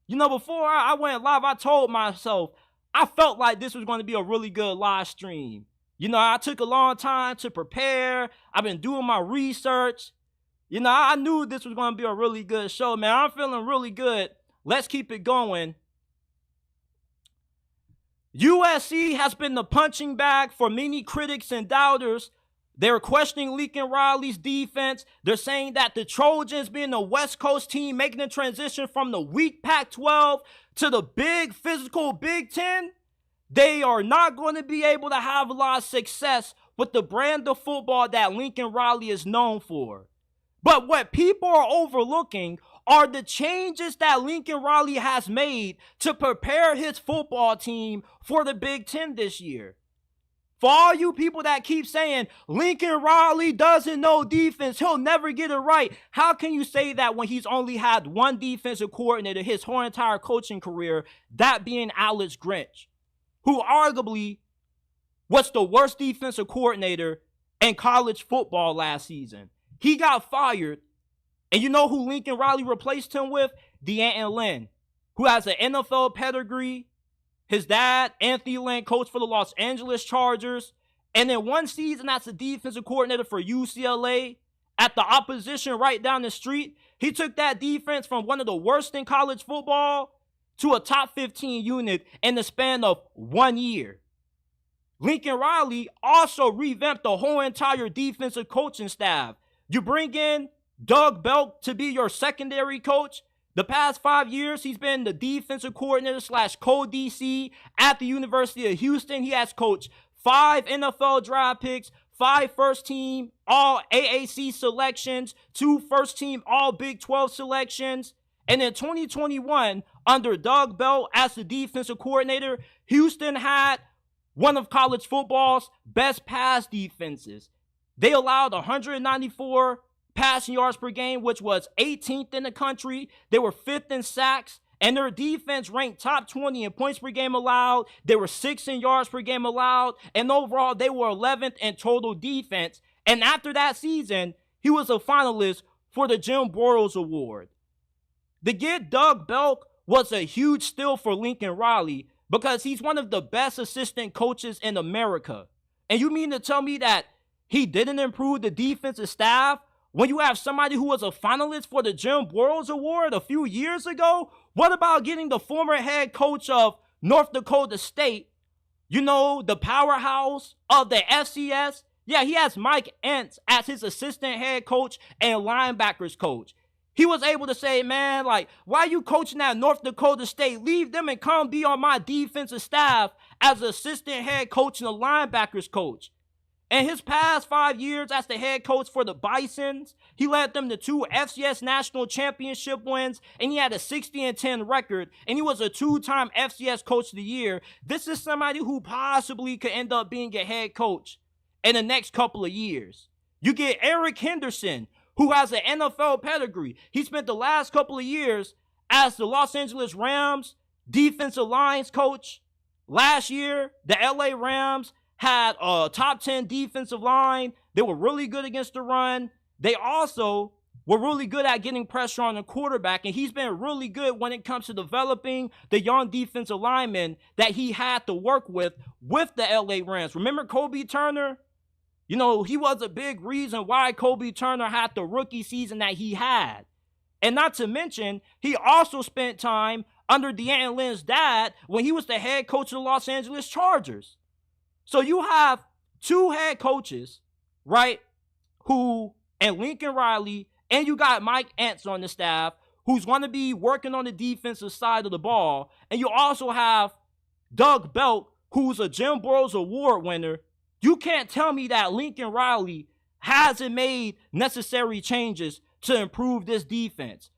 You know, before I went live, I told myself I felt like this was going to be a really good live stream. You know, I took a long time to prepare. I've been doing my research. You know, I knew this was going to be a really good show, man. I'm feeling really good. Let's keep it going. USC has been the punching bag for many critics and doubters. They're questioning Lincoln Riley's defense. They're saying that the Trojans, being the West Coast team, making the transition from the weak Pac-12 to the big physical Big 10, they are not going to be able to have a lot of success with the brand of football that Lincoln Riley is known for. But what people are overlooking are the changes that Lincoln Riley has made to prepare his football team for the Big 10 this year. For all you people that keep saying, Lincoln Riley doesn't know defense, he'll never get it right. How can you say that when he's only had one defensive coordinator his whole entire coaching career, that being Alex Grinch, who arguably was the worst defensive coordinator in college football last season? He got fired, and you know who Lincoln Riley replaced him with? DeAnton Lynn, who has an NFL pedigree. His dad, Anthony Lynn, coached for the Los Angeles Chargers. And in one season as a defensive coordinator for UCLA, at the opposition right down the street, he took that defense from one of the worst in college football to a top 15 unit in the span of 1 year. Lincoln Riley also revamped the whole entire defensive coaching staff. You bring in Doug Belk to be your secondary coach. The past 5 years, he's been the defensive coordinator / co-DC at the University of Houston. He has coached 5 NFL draft picks, 5 first-team all AAC selections, 2 first-team all Big 12 selections. And in 2021, under Doug Bell as the defensive coordinator, Houston had one of college football's best pass defenses. They allowed 194 passing yards per game, which was 18th in the country. They were 5th in sacks, and their defense ranked top 20 in points per game allowed. They were 6th in yards per game allowed, and overall, they were 11th in total defense. And after that season, he was a finalist for the Jim Bortles Award. To get Doug Belk was a huge steal for Lincoln Riley because he's one of the best assistant coaches in America. And you mean to tell me that he didn't improve the defensive staff when you have somebody who was a finalist for the Jim Bortles Award a few years ago? What about getting the former head coach of North Dakota State, the powerhouse of the FCS? Yeah, he has Mike Entz as his assistant head coach and linebackers coach. He was able to say, man, like, why are you coaching at North Dakota State? Leave them and come be on my defensive staff as assistant head coach and a linebackers coach. In his past 5 years as the head coach for the Bisons, he led them to 2 FCS national championship wins, and he had a 60-10 record, and he was a 2-time FCS coach of the year. This is somebody who possibly could end up being a head coach in the next couple of years. You get Eric Henderson, who has an NFL pedigree. He spent the last couple of years as the Los Angeles Rams defensive lines coach. Last year, the LA Rams had a top 10 defensive line. They were really good against the run. They also were really good at getting pressure on the quarterback, and he's been really good when it comes to developing the young defensive linemen that he had to work with the LA Rams. Remember Kobe Turner? He was a big reason why Kobe Turner had the rookie season that he had. And not to mention, he also spent time under Deanna Lynn's dad when he was the head coach of the Los Angeles Chargers. So you have 2 head coaches, right, and Lincoln Riley, and you got Mike Entz on the staff, who's going to be working on the defensive side of the ball. And you also have Doug Belk, who's a Jim Bortles Award winner. You can't tell me that Lincoln Riley hasn't made necessary changes to improve this defense.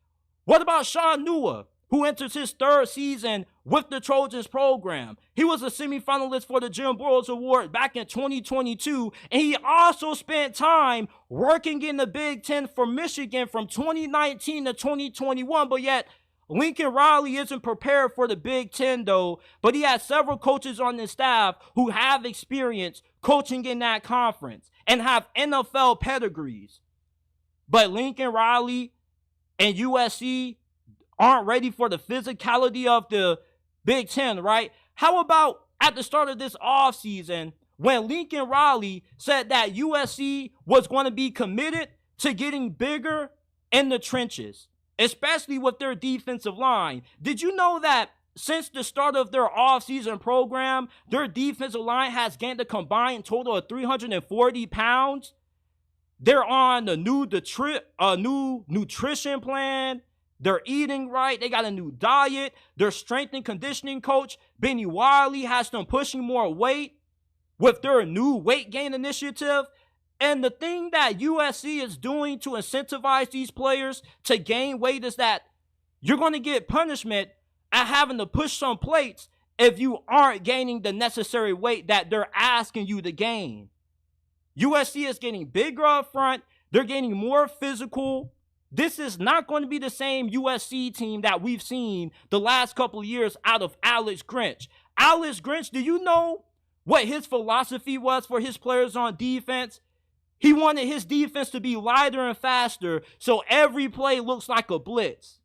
What about Sean Nua, who enters his 3rd season with the Trojans program? He was a semifinalist for the Jim Bortles Award back in 2022, and he also spent time working in the Big 10 for Michigan from 2019 to 2021, but yet Lincoln Riley isn't prepared for the Big 10, though, but he has several coaches on his staff who have experience coaching in that conference and have NFL pedigrees. But Lincoln Riley and USC aren't ready for the physicality of the Big 10, right? How about at the start of this offseason when Lincoln Riley said that USC was going to be committed to getting bigger in the trenches, especially with their defensive line? Did you know that since the start of their offseason program, their defensive line has gained a combined total of 340 pounds? They're on a new nutrition plan. They're eating right. They got a new diet. Their strength and conditioning coach, Benny Wiley, has them pushing more weight with their new weight gain initiative. And the thing that USC is doing to incentivize these players to gain weight is that you're going to get punishment at having to push some plates if you aren't gaining the necessary weight that they're asking you to gain. USC is getting bigger up front. They're getting more physical. This is not going to be the same USC team that we've seen the last couple of years out of Alex Grinch. Alex Grinch, do you know what his philosophy was for his players on defense? He wanted his defense to be lighter and faster so every play looks like a blitz.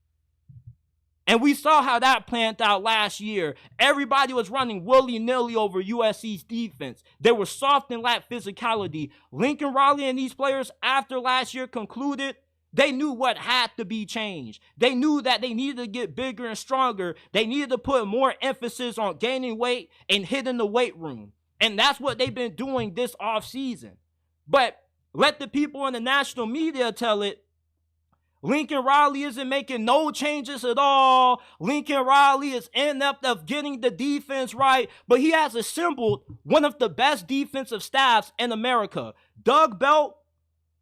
And we saw how that planned out last year. Everybody was running willy-nilly over USC's defense. They were soft and lacked physicality. Lincoln Riley and these players, after last year concluded, they knew what had to be changed. They knew that they needed to get bigger and stronger. They needed to put more emphasis on gaining weight and hitting the weight room. And that's what they've been doing this offseason. But let the people in the national media tell it. Lincoln Riley isn't making no changes at all. Lincoln Riley is inept of getting the defense right, but he has assembled one of the best defensive staffs in America. Doug Belk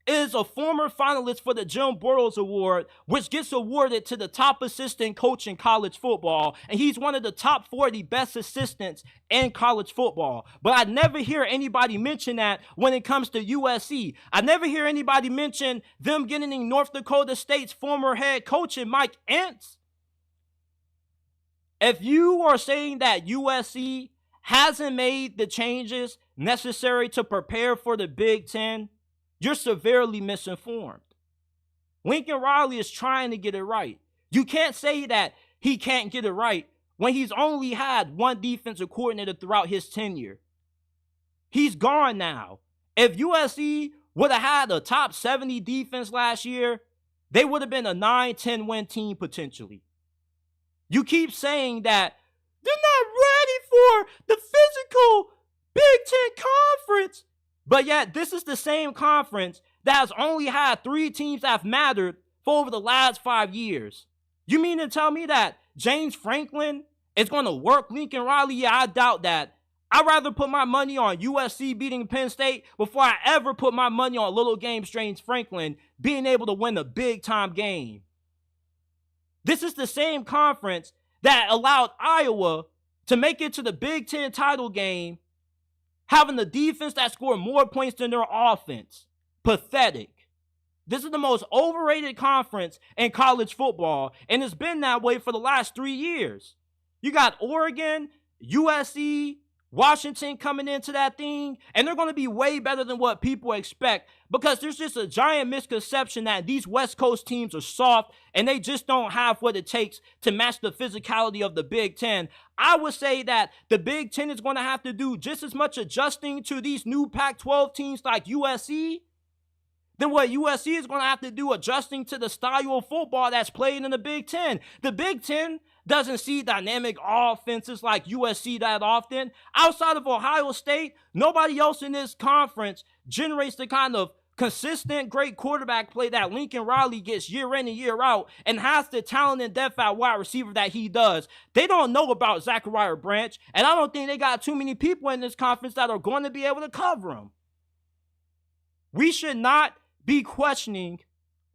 is a former finalist for the Jim Bortles Award, which gets awarded to the top assistant coach in college football, and he's one of the top 40 best assistants in college football. But I never hear anybody mention that when it comes to USC. I never hear anybody mention them getting in North Dakota State's former head coach in Mike Entz. If you are saying that USC hasn't made the changes necessary to prepare for the Big 10, you're severely misinformed. Lincoln Riley is trying to get it right. You can't say that he can't get it right when he's only had one defensive coordinator throughout his tenure. He's gone now. If USC would have had a top 70 defense last year, they would have been a 9-10 win team potentially. You keep saying that they're not ready for the physical Big Ten conference. But yet, this is the same conference that has only had 3 teams that have mattered for over the last 5 years. You mean to tell me that James Franklin is going to work Lincoln Riley? Yeah, I doubt that. I'd rather put my money on USC beating Penn State before I ever put my money on little game James Franklin being able to win a big-time game. This is the same conference that allowed Iowa to make it to the Big Ten title game, having a defense that scored more points than their offense. Pathetic. This is the most overrated conference in college football, and it's been that way for the last 3 years. You got Oregon, USC, Washington coming into that thing, and they're going to be way better than what people expect because there's just a giant misconception that these West Coast teams are soft and they just don't have what it takes to match the physicality of the Big Ten. I would say that the Big Ten is going to have to do just as much adjusting to these new Pac-12 teams like USC than what USC is going to have to do adjusting to the style of football that's played in the Big Ten. The Big Ten doesn't see dynamic offenses like USC that often. Outside of Ohio State, nobody else in this conference generates the kind of consistent, great quarterback play that Lincoln Riley gets year in and year out and has the talent and depth at wide receiver that he does. They don't know about Zachariah Branch, and I don't think they got too many people in this conference that are going to be able to cover him. We should not be questioning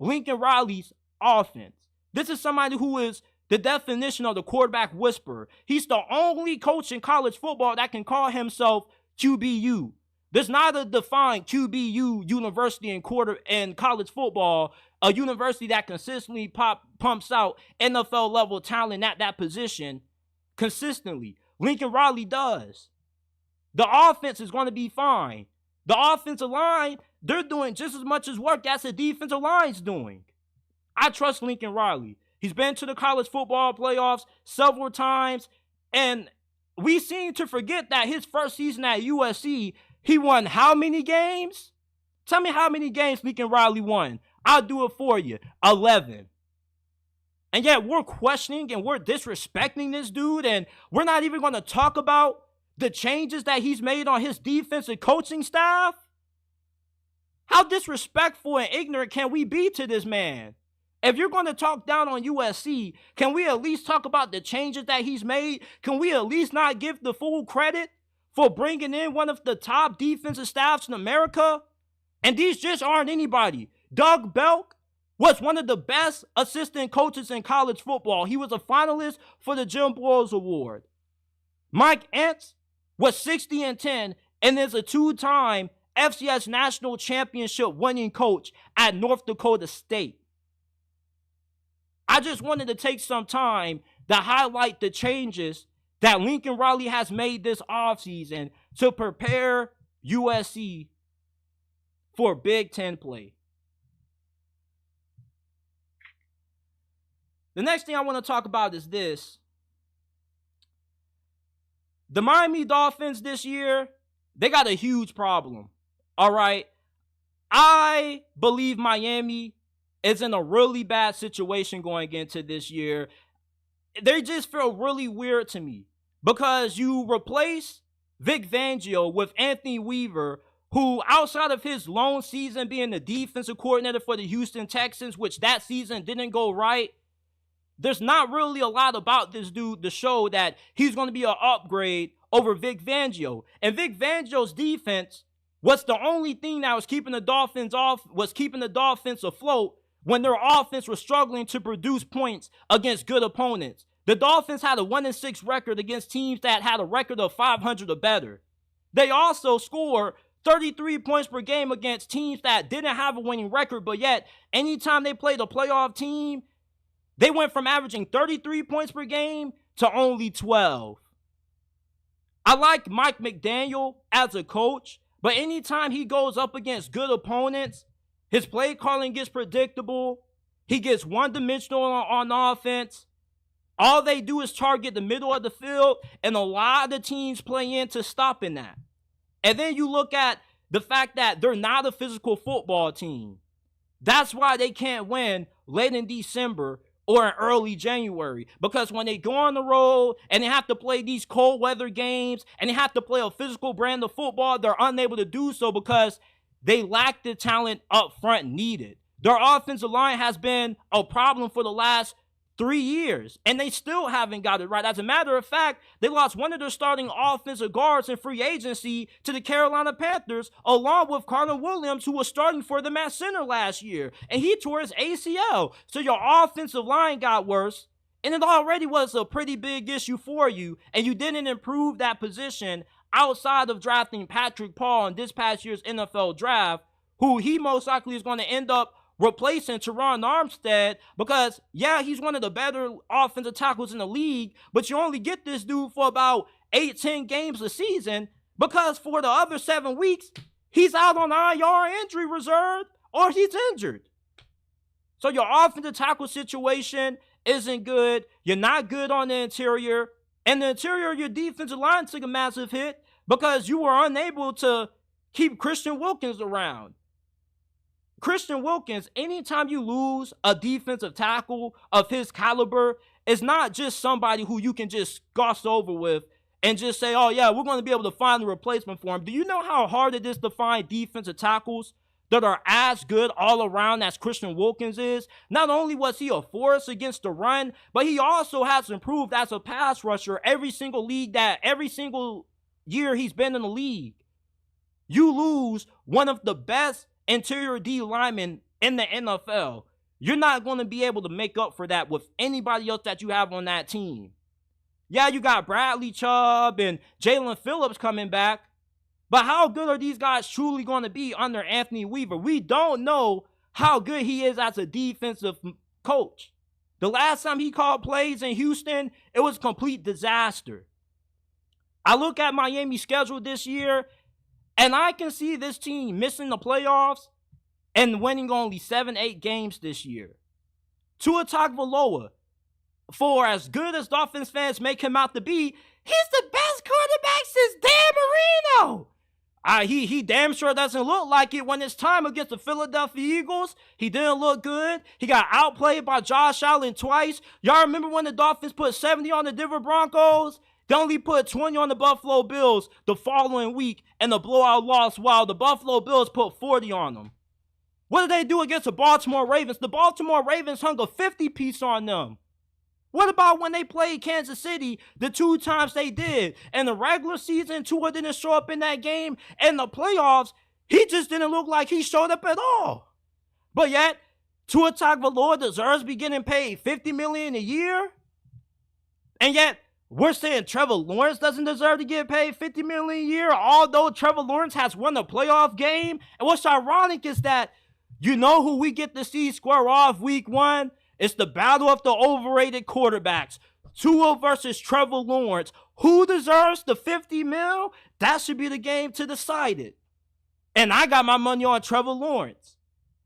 Lincoln Riley's offense. This is somebody who is the definition of the quarterback whisperer. He's the only coach in college football that can call himself QBU. There's not a defined QBU university in college football, a university that consistently pumps out NFL level talent at that position consistently. Lincoln Riley does. The offense is going to be fine. The offensive line, they're doing just as much as work as the defensive line's doing. I trust Lincoln Riley. He's been to the college football playoffs several times, and we seem to forget that his first season at USC, he won how many games? Tell me how many games Lincoln Riley won. I'll do it for you. 11. And yet we're questioning and we're disrespecting this dude, and we're not even going to talk about the changes that he's made on his defensive coaching staff. How disrespectful and ignorant can we be to this man? If you're going to talk down on USC, can we at least talk about the changes that he's made? Can we at least not give the full credit for bringing in one of the top defensive staffs in America? And these just aren't anybody. Doug Belk was one of the best assistant coaches in college football. He was a finalist for the Jim Boyles Award. Mike Entz was 60-10 and is a 2-time FCS National Championship winning coach at North Dakota State. I just wanted to take some time to highlight the changes that Lincoln Riley has made this offseason to prepare USC for Big Ten play. The next thing I want to talk about is this. The Miami Dolphins this year, they got a huge problem. All right. I believe Miami is in a really bad situation going into this year. They just feel really weird to me because you replace Vic Fangio with Anthony Weaver, who outside of his lone season being the defensive coordinator for the Houston Texans, which that season didn't go right, there's not really a lot about this dude to show that he's going to be an upgrade over Vic Fangio. And Vic Fangio's defense was the only thing that was keeping the Dolphins afloat when their offense was struggling to produce points against good opponents. The Dolphins had a 1-6 record against teams that had a record of 500 or better. They also scored 33 points per game against teams that didn't have a winning record, but yet anytime they played a playoff team, they went from averaging 33 points per game to only 12. I like Mike McDaniel as a coach, But anytime he goes up against good opponents, his play calling gets predictable. He gets one-dimensional on offense. All they do is target the middle of the field, and a lot of the teams play into stopping that. And then you look at the fact that they're not a physical football team. That's why they can't win late in December or in early January. Because when they go on the road and they have to play these cold weather games and they have to play a physical brand of football, they're unable to do so because they lack the talent up front needed. Their offensive line has been a problem for the last 3 years, and they still haven't got it right. As a matter of fact, they lost one of their starting offensive guards in free agency to the Carolina Panthers, along with Connor Williams, who was starting for them at center last year, and he tore his ACL. So your offensive line got worse, and it already was a pretty big issue for you, and you didn't improve that position outside of drafting Patrick Paul in this past year's NFL draft, who he most likely is going to end up replacing Teron Armstead because, yeah, he's one of the better offensive tackles in the league, but you only get this dude for about 8-10 games a season because for the other 7 weeks, he's out on IR injury reserve or he's injured. So your offensive tackle situation isn't good. You're not good on the interior. And the interior of your defensive line took a massive hit because you were unable to keep Christian Wilkins around. Christian Wilkins, anytime you lose a defensive tackle of his caliber, is not just somebody who you can just gloss over with and just say, oh yeah, we're going to be able to find a replacement for him. Do you know how hard it is to find defensive tackles that are as good all around as Christian Wilkins is? Not only was he a force against the run, but he also has improved as a pass rusher every single year he's been in the league. You lose one of the best interior D linemen in the NFL. You're not going to be able to make up for that with anybody else that you have on that team. Yeah, you got Bradley Chubb and Jalen Phillips coming back, but how good are these guys truly going to be under Anthony Weaver? We don't know how good he is as a defensive coach. The last time he called plays in Houston, it was a complete disaster. I look at Miami's schedule this year, and I can see this team missing the playoffs and winning only 7-8 games this year. Tua Tagovailoa, for as good as Dolphins fans make him out to be, he's the best quarterback since Dan Marino. He damn sure doesn't look like it when it's time against the Philadelphia Eagles. He didn't look good. He got outplayed by Josh Allen twice. Y'all remember when the Dolphins put 70 on the Denver Broncos? They only put 20 on the Buffalo Bills the following week and the blowout loss while the Buffalo Bills put 40 on them. What did they do against the Baltimore Ravens? The Baltimore Ravens hung a 50-piece on them. What about when they played Kansas City the 2 times they did? In the regular season, Tua didn't show up in that game. In the playoffs, he just didn't look like he showed up at all. But yet, Tua Tagovailoa deserves to be getting paid $50 million a year. And yet, we're saying Trevor Lawrence doesn't deserve to get paid $50 million a year, although Trevor Lawrence has won a playoff game. And what's ironic is that you know who we get to see square off week 1? It's the battle of the overrated quarterbacks. Tua versus Trevor Lawrence. Who deserves the $50 million? That should be the game to decide it. And I got my money on Trevor Lawrence.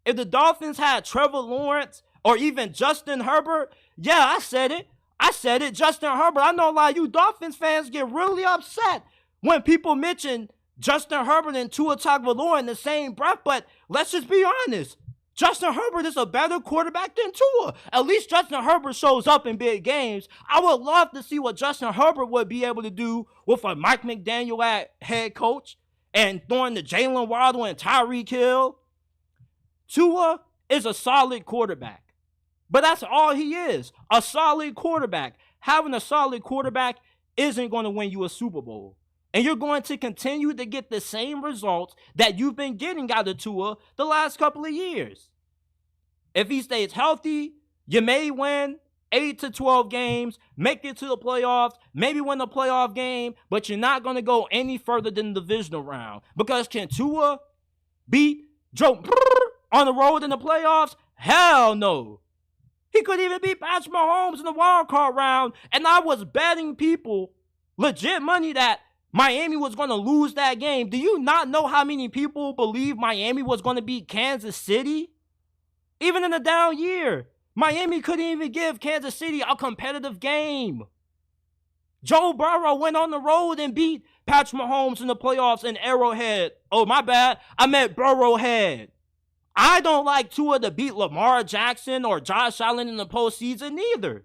If the Dolphins had Trevor Lawrence or even Justin Herbert, yeah, I said it, Justin Herbert. I know a lot of you Dolphins fans get really upset when people mention Justin Herbert and Tua Tagovailoa in the same breath, but let's just be honest. Justin Herbert is a better quarterback than Tua. At least Justin Herbert shows up in big games. I would love to see what Justin Herbert would be able to do with a Mike McDaniel at head coach and throwing to Jalen Waddle and Tyreek Hill. Tua is a solid quarterback. But that's all he is, a solid quarterback. Having a solid quarterback isn't going to win you a Super Bowl. And you're going to continue to get the same results that you've been getting out of Tua the last couple of years. If he stays healthy, you may win 8 to 12 games, make it to the playoffs, maybe win the playoff game, but you're not going to go any further than the divisional round. Because can Tua beat Joe on the road in the playoffs? Hell no. He could even beat Patrick Mahomes in the wild card round, and I was betting people legit money that Miami was going to lose that game. Do you not know how many people believe Miami was going to beat Kansas City? Even in a down year, Miami couldn't even give Kansas City a competitive game. Joe Burrow went on the road and beat Patrick Mahomes in the playoffs in Arrowhead. Oh, my bad. I meant Burrowhead. I don't like Tua to beat Lamar Jackson or Josh Allen in the postseason either.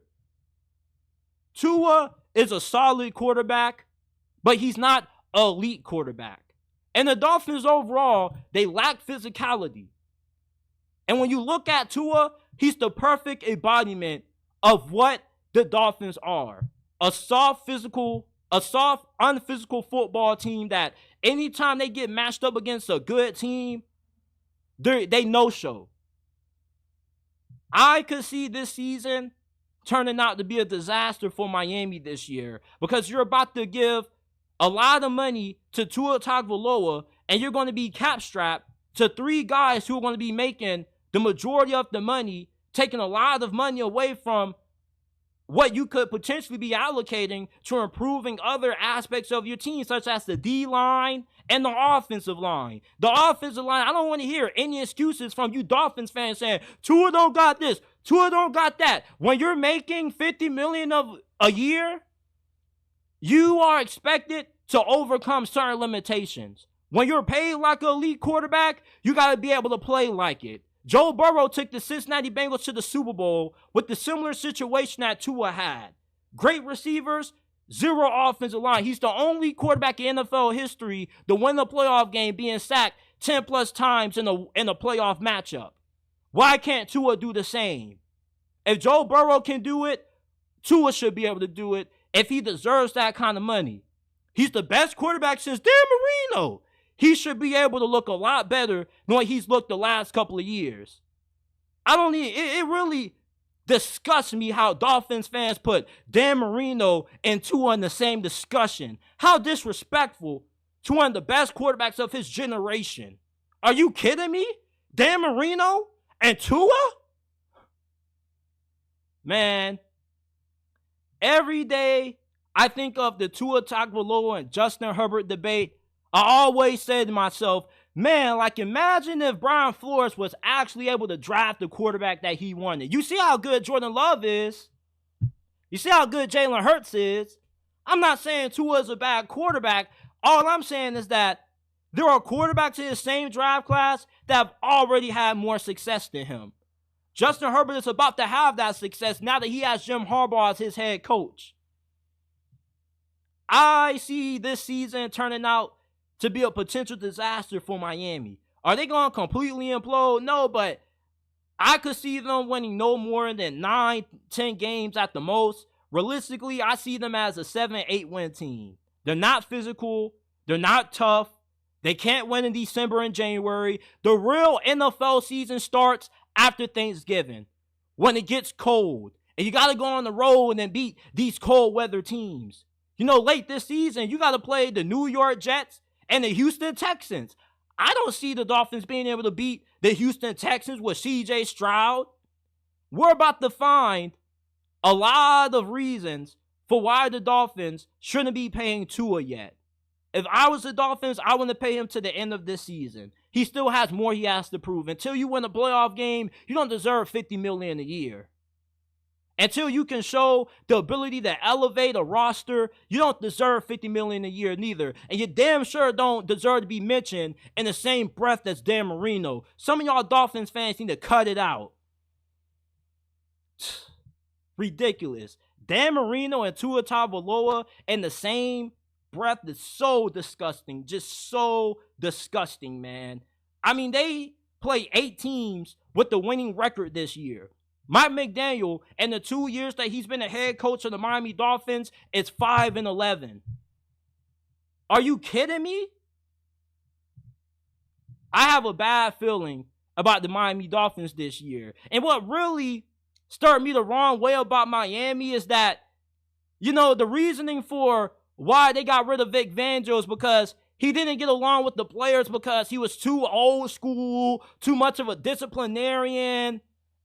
Tua is a solid quarterback, but he's not an elite quarterback. And the Dolphins overall, they lack physicality. And when you look at Tua, he's the perfect embodiment of what the Dolphins are. A soft, unphysical football team that anytime they get matched up against a good team, they no-show. I could see this season turning out to be a disaster for Miami this year because you're about to give a lot of money to Tua Tagovailoa and you're going to be cap-strapped to 3 guys who are going to be making the majority of the money, taking a lot of money away from what you could potentially be allocating to improving other aspects of your team, such as the D-line and the offensive line. The offensive line, I don't want to hear any excuses from you Dolphins fans saying, Tua don't got this, Tua don't got that. When you're making $50 million a year, you are expected to overcome certain limitations. When you're paid like an elite quarterback, you got to be able to play like it. Joe Burrow took the Cincinnati Bengals to the Super Bowl with the similar situation that Tua had. Great receivers, 0 offensive line. He's the only quarterback in NFL history to win the playoff game being sacked 10 plus times in a playoff matchup. Why can't Tua do the same? If Joe Burrow can do it, Tua should be able to do it if he deserves that kind of money. He's the best quarterback since Dan Marino. He should be able to look a lot better than what he's looked the last couple of years. It really disgusts me how Dolphins fans put Dan Marino and Tua in the same discussion. How disrespectful to one of the best quarterbacks of his generation. Are you kidding me? Dan Marino and Tua? Man, every day I think of the Tua Tagovailoa and Justin Herbert debate, I always say to myself, man, like imagine if Brian Flores was actually able to draft the quarterback that he wanted. You see how good Jordan Love is. You see how good Jalen Hurts is. I'm not saying Tua is a bad quarterback. All I'm saying is that there are quarterbacks in the same draft class that have already had more success than him. Justin Herbert is about to have that success now that he has Jim Harbaugh as his head coach. I see this season turning out to be a potential disaster for Miami. Are they going to completely implode? No, but I could see them winning no more than 9-10 games at the most. Realistically, I see them as a 7-8 win team. They're not physical. They're not tough. They can't win in December and January. The real NFL season starts after Thanksgiving when it gets cold. And you got to go on the road and beat these cold weather teams. You know, late this season, you got to play the New York Jets and the Houston Texans. I don't see the Dolphins being able to beat the Houston Texans with C.J. Stroud. We're about to find a lot of reasons for why the Dolphins shouldn't be paying Tua yet. If I was the Dolphins, I wouldn't pay him to the end of this season. He still has more he has to prove. Until you win a playoff game, you don't deserve $50 million a year. Until you can show the ability to elevate a roster, you don't deserve $50 million a year neither. And you damn sure don't deserve to be mentioned in the same breath as Dan Marino. Some of y'all Dolphins fans need to cut it out. Ridiculous. Dan Marino and Tua Tagovailoa in the same breath is so disgusting. Just so disgusting, man. I mean, they play 8 teams with the winning record this year. Mike McDaniel, in the 2 years that he's been a head coach of the Miami Dolphins, is 5-11. Are you kidding me? I have a bad feeling about the Miami Dolphins this year. And what really stirred me the wrong way about Miami is that, you know, the reasoning for why they got rid of Vic Fangio is because he didn't get along with the players because he was too old school, too much of a disciplinarian.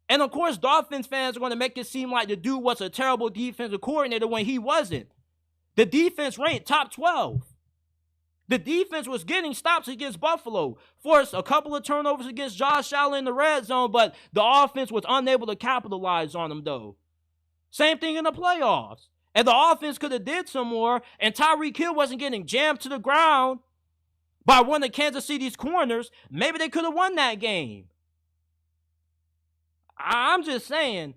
And of course, Dolphins fans are going to make it seem like the dude was a terrible defensive coordinator when he wasn't. The defense ranked top 12. The defense was getting stops against Buffalo, forced a couple of turnovers against Josh Allen in the red zone, but the offense was unable to capitalize on them, though. Same thing in the playoffs. And the offense could have did some more, and Tyreek Hill wasn't getting jammed to the ground by one of Kansas City's corners, maybe they could have won that game. I'm just saying,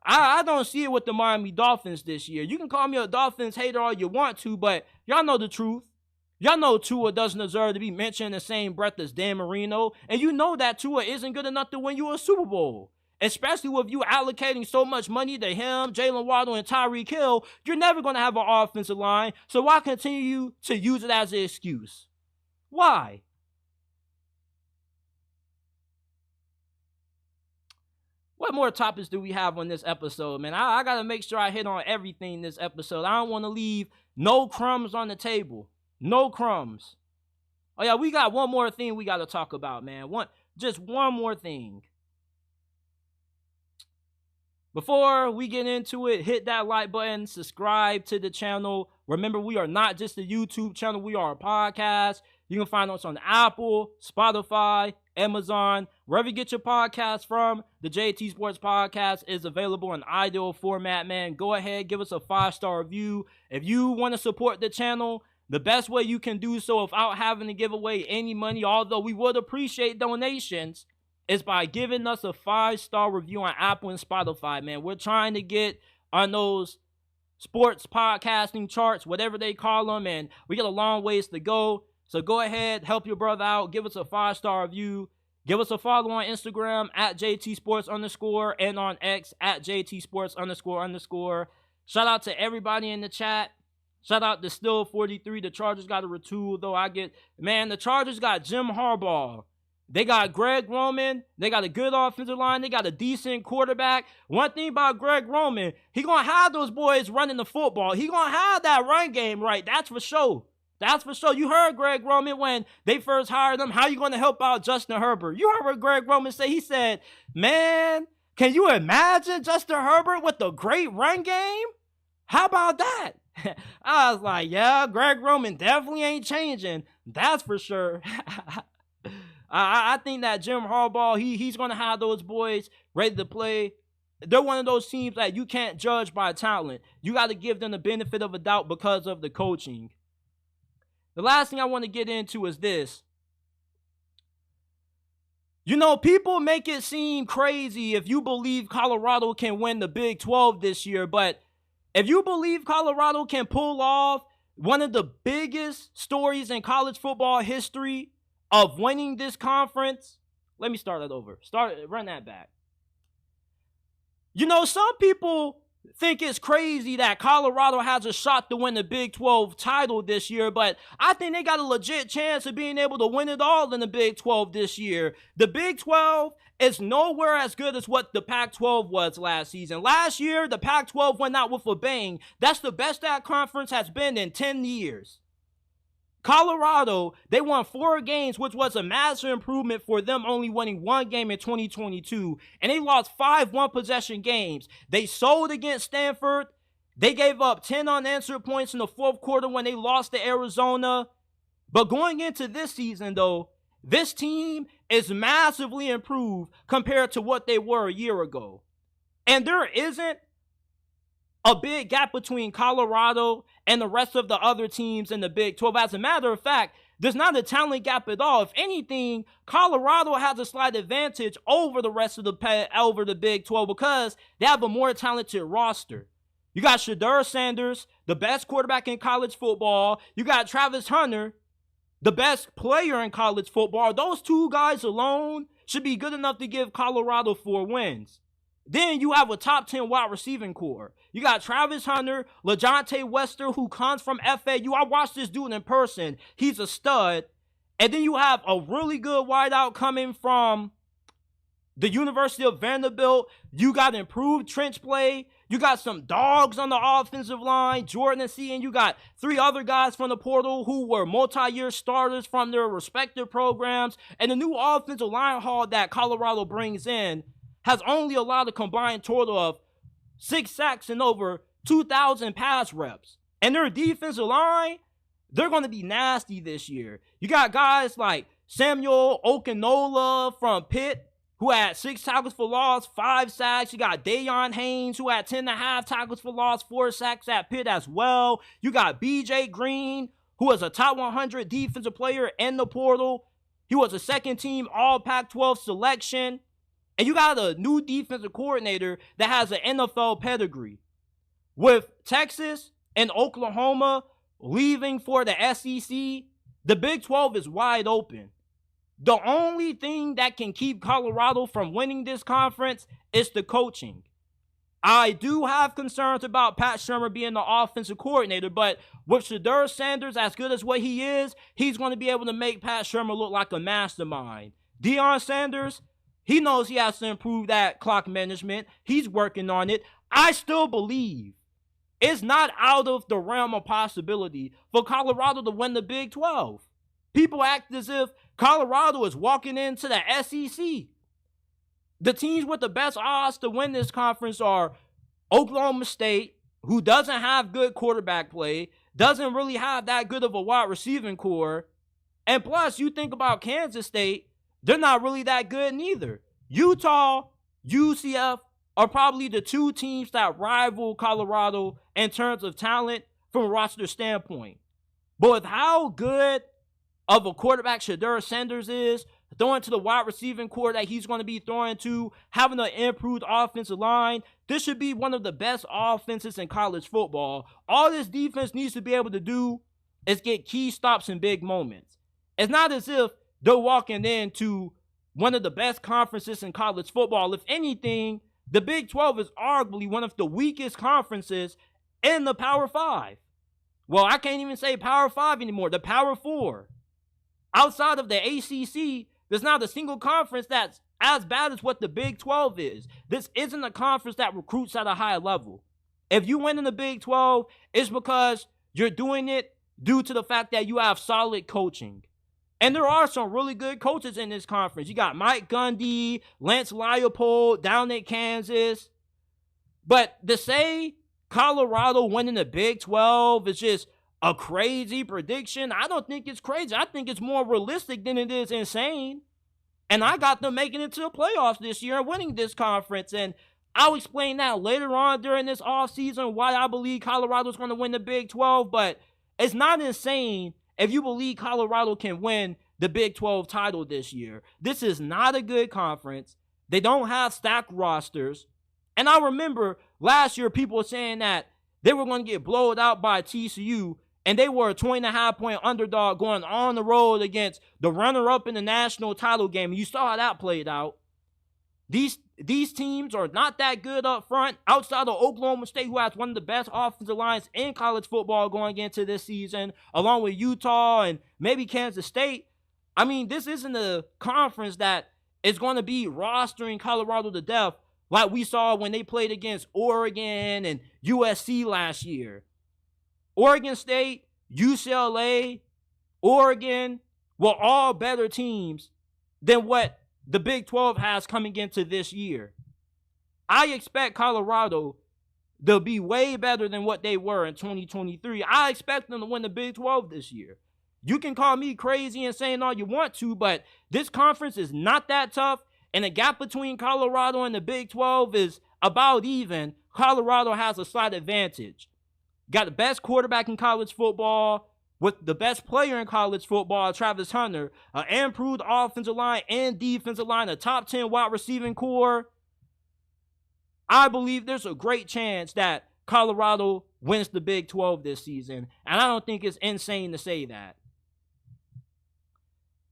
I don't see it with the Miami Dolphins this year. You can call me a Dolphins hater all you want to, but y'all know the truth. Y'all know Tua doesn't deserve to be mentioned in the same breath as Dan Marino, and you know that Tua isn't good enough to win you a Super Bowl. Especially with you allocating so much money to him, Jalen Waddle, and Tyreek Hill, you're never going to have an offensive line, so why continue to use it as an excuse? Why? What more topics do we have on this episode, man? I got to make sure I hit on everything this episode. I don't want to leave no crumbs on the table. No crumbs. Oh, yeah, we got one more thing we got to talk about, man. Just one more thing. Before we get into it, hit that like button, subscribe to the channel. Remember, we are not just a YouTube channel. We are a podcast. You can find us on Apple, Spotify, Amazon, wherever you get your podcast from. The JT Sports Podcast is available in ideal format, man. Go ahead, give us a 5-star review. If you want to support the channel, the best way you can do so without having to give away any money, although we would appreciate donations, is by giving us a 5-star review on Apple and Spotify, man. We're trying to get on those sports podcasting charts, whatever they call them, and we got a long ways to go. So go ahead, help your brother out, give us a 5-star review. Give us a follow on Instagram at JTSports_ and on X at JTSports__. Shout out to everybody in the chat. Shout out to Still 43. The Chargers got a retool, though. The Chargers got Jim Harbaugh. They got Greg Roman. They got a good offensive line. They got a decent quarterback. One thing about Greg Roman, he going to have those boys running the football. He going to have that run game right. That's for sure. That's for sure. You heard Greg Roman when they first hired him. How you going to help out Justin Herbert? You heard what Greg Roman say. He said, man, can you imagine Justin Herbert with a great run game? How about that? I was like, yeah, Greg Roman definitely ain't changing. That's for sure. I think that Jim Harbaugh, he's going to have those boys ready to play. They're one of those teams that you can't judge by talent. You got to give them the benefit of a doubt because of the coaching. The last thing I want to get into is this. You know, people make it seem crazy if you believe Colorado can win the Big 12 this year, but if you believe Colorado can pull off one of the biggest stories in college football history of winning this conference, let me start that over. Run that back. You know, some people think it's crazy that Colorado has a shot to win the Big 12 title this year, but I think they got a legit chance of being able to win it all in the Big 12 this year. The Big 12 is nowhere as good as what the Pac-12 was last season. Last year, the Pac-12 went out with a bang. That's the best that conference has been in 10 years. Colorado, they won 4 games, which was a massive improvement for them only winning 1 game in 2022. And they lost 5 one-possession games. They sold against Stanford. They gave up 10 unanswered points in the fourth quarter when they lost to Arizona. But going into this season, though, this team is massively improved compared to what they were a year ago. And there isn't a big gap between Colorado and the rest of the other teams in the Big 12. As a matter of fact, there's not a talent gap at all. If anything, Colorado has a slight advantage over the rest of the Big 12 because they have a more talented roster. You got Shedeur Sanders, the best quarterback in college football. You got Travis Hunter, the best player in college football. Those 2 guys alone should be good enough to give Colorado 4 wins. Then you have a top 10 wide receiving core. You got Travis Hunter, LaJohntay Wester, who comes from FAU. I watched this dude in person. He's a stud. And then you have a really good wideout coming from the University of Vanderbilt. You got improved trench play. You got some dogs on the offensive line, Jordan and C, and you got 3 other guys from the portal who were multi-year starters from their respective programs. And the new offensive line haul that Colorado brings in has only allowed a combined total of 6 sacks and over 2,000 pass reps. And their defensive line, they're going to be nasty this year. You got guys like Samuel Okinola from Pitt, who had 6 tackles for loss, 5 sacks. You got Dayon Haynes, who had 10.5 tackles for loss, 4 sacks at Pitt as well. You got BJ Green, who was a top 100 defensive player in the portal. He was a second-team All-Pac-12 selection. And you got a new defensive coordinator that has an NFL pedigree. With Texas and Oklahoma leaving for the SEC, the Big 12 is wide open. The only thing that can keep Colorado from winning this conference is the coaching. I do have concerns about Pat Shurmur being the offensive coordinator, but with Shedeur Sanders as good as what he is, he's going to be able to make Pat Shurmur look like a mastermind. Deion Sanders, he knows he has to improve that clock management. He's working on it. I still believe it's not out of the realm of possibility for Colorado to win the Big 12. People act as if Colorado is walking into the SEC. The teams with the best odds to win this conference are Oklahoma State, who doesn't have good quarterback play, doesn't really have that good of a wide receiving core, and plus, you think about Kansas State, they're not really that good neither. Utah, UCF are probably the 2 teams that rival Colorado in terms of talent from a roster standpoint. But with how good of a quarterback Shedeur Sanders is, throwing to the wide receiving core that he's going to be throwing to, having an improved offensive line, this should be one of the best offenses in college football. All this defense needs to be able to do is get key stops in big moments. It's not as if they're walking into one of the best conferences in college football. If anything, the Big 12 is arguably one of the weakest conferences in the Power 5. Well, I can't even say Power 5 anymore, the Power 4. Outside of the ACC, there's not a single conference that's as bad as what the Big 12 is. This isn't a conference that recruits at a high level. If you win in the Big 12, it's because you're doing it due to the fact that you have solid coaching. And there are some really good coaches in this conference. You got Mike Gundy, Lance Leipold down in Kansas. But to say Colorado winning the Big 12 is just a crazy prediction, I don't think it's crazy. I think it's more realistic than it is insane. And I got them making it to the playoffs this year and winning this conference. And I'll explain that later on during this offseason why I believe Colorado's going to win the Big 12. But it's not insane if you believe Colorado can win the Big 12 title this year. This is not a good conference. They don't have stacked rosters. And I remember last year people were saying that they were going to get blown out by TCU, and they were a 20.5-point underdog going on the road against the runner-up in the national title game. You saw how that played out. These teams are not that good up front. Outside of Oklahoma State, who has one of the best offensive lines in college football going into this season, along with Utah and maybe Kansas State. I mean, this isn't a conference that is going to be rostering Colorado to death like we saw when they played against Oregon and USC last year. Oregon State, UCLA, Oregon were all better teams than what the Big 12 has coming into this year. I expect Colorado to be way better than what they were in 2023. I expect them to win the Big 12 this year. You can call me crazy and saying all you want to, but this conference is not that tough, and the gap between Colorado and the Big 12 is about even. Colorado has a slight advantage. Got the best quarterback in college football with the best player in college football, Travis Hunter, an improved offensive line and defensive line, a top 10 wide receiving core. I believe there's a great chance that Colorado wins the Big 12 this season, and I don't think it's insane to say that.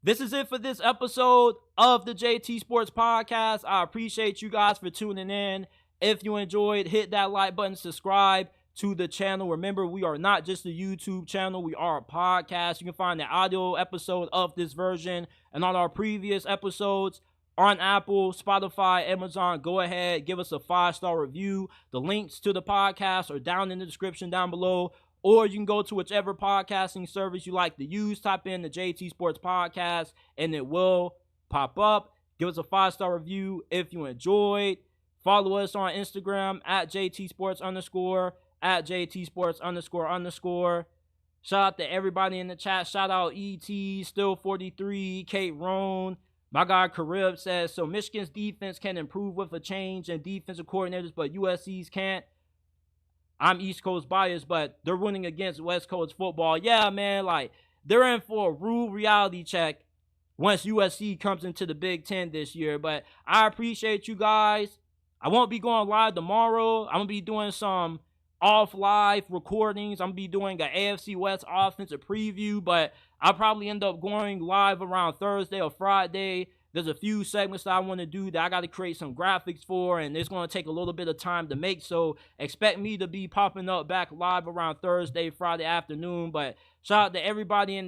This is it for this episode of the JT Sports Podcast. I appreciate you guys for tuning in. If you enjoyed, hit that like button, subscribe to the channel. Remember, we are not just a YouTube channel, we are a podcast. You can find the audio episode of this version and all our previous episodes on Apple, Spotify, Amazon. Go ahead, give us a 5-star review. The links to the podcast are down in the description down below, or you can go to whichever podcasting service you like to use. Type in the JT Sports Podcast and it will pop up. Give us a 5-star review if you enjoyed. Follow us on Instagram at JT Sports _, at JT Sports __. Shout out to everybody in the chat. Shout out ET, Still 43, Kate Roan. My guy Karib says, so Michigan's defense can improve with a change in defensive coordinators, but USC's can't. I'm East Coast biased, but they're winning against West Coast football. Yeah, man, like, they're in for a rude reality check once USC comes into the Big 10 this year. But I appreciate you guys. I won't be going live tomorrow. I'm going to be doing some off live recordings. I'm going to be doing an AFC West offensive preview, but I'll probably end up going live around Thursday or Friday. There's a few segments that I want to do that I got to create some graphics for, and it's going to take a little bit of time to make, so expect me to be popping up back live around Thursday, Friday afternoon. But shout out to everybody in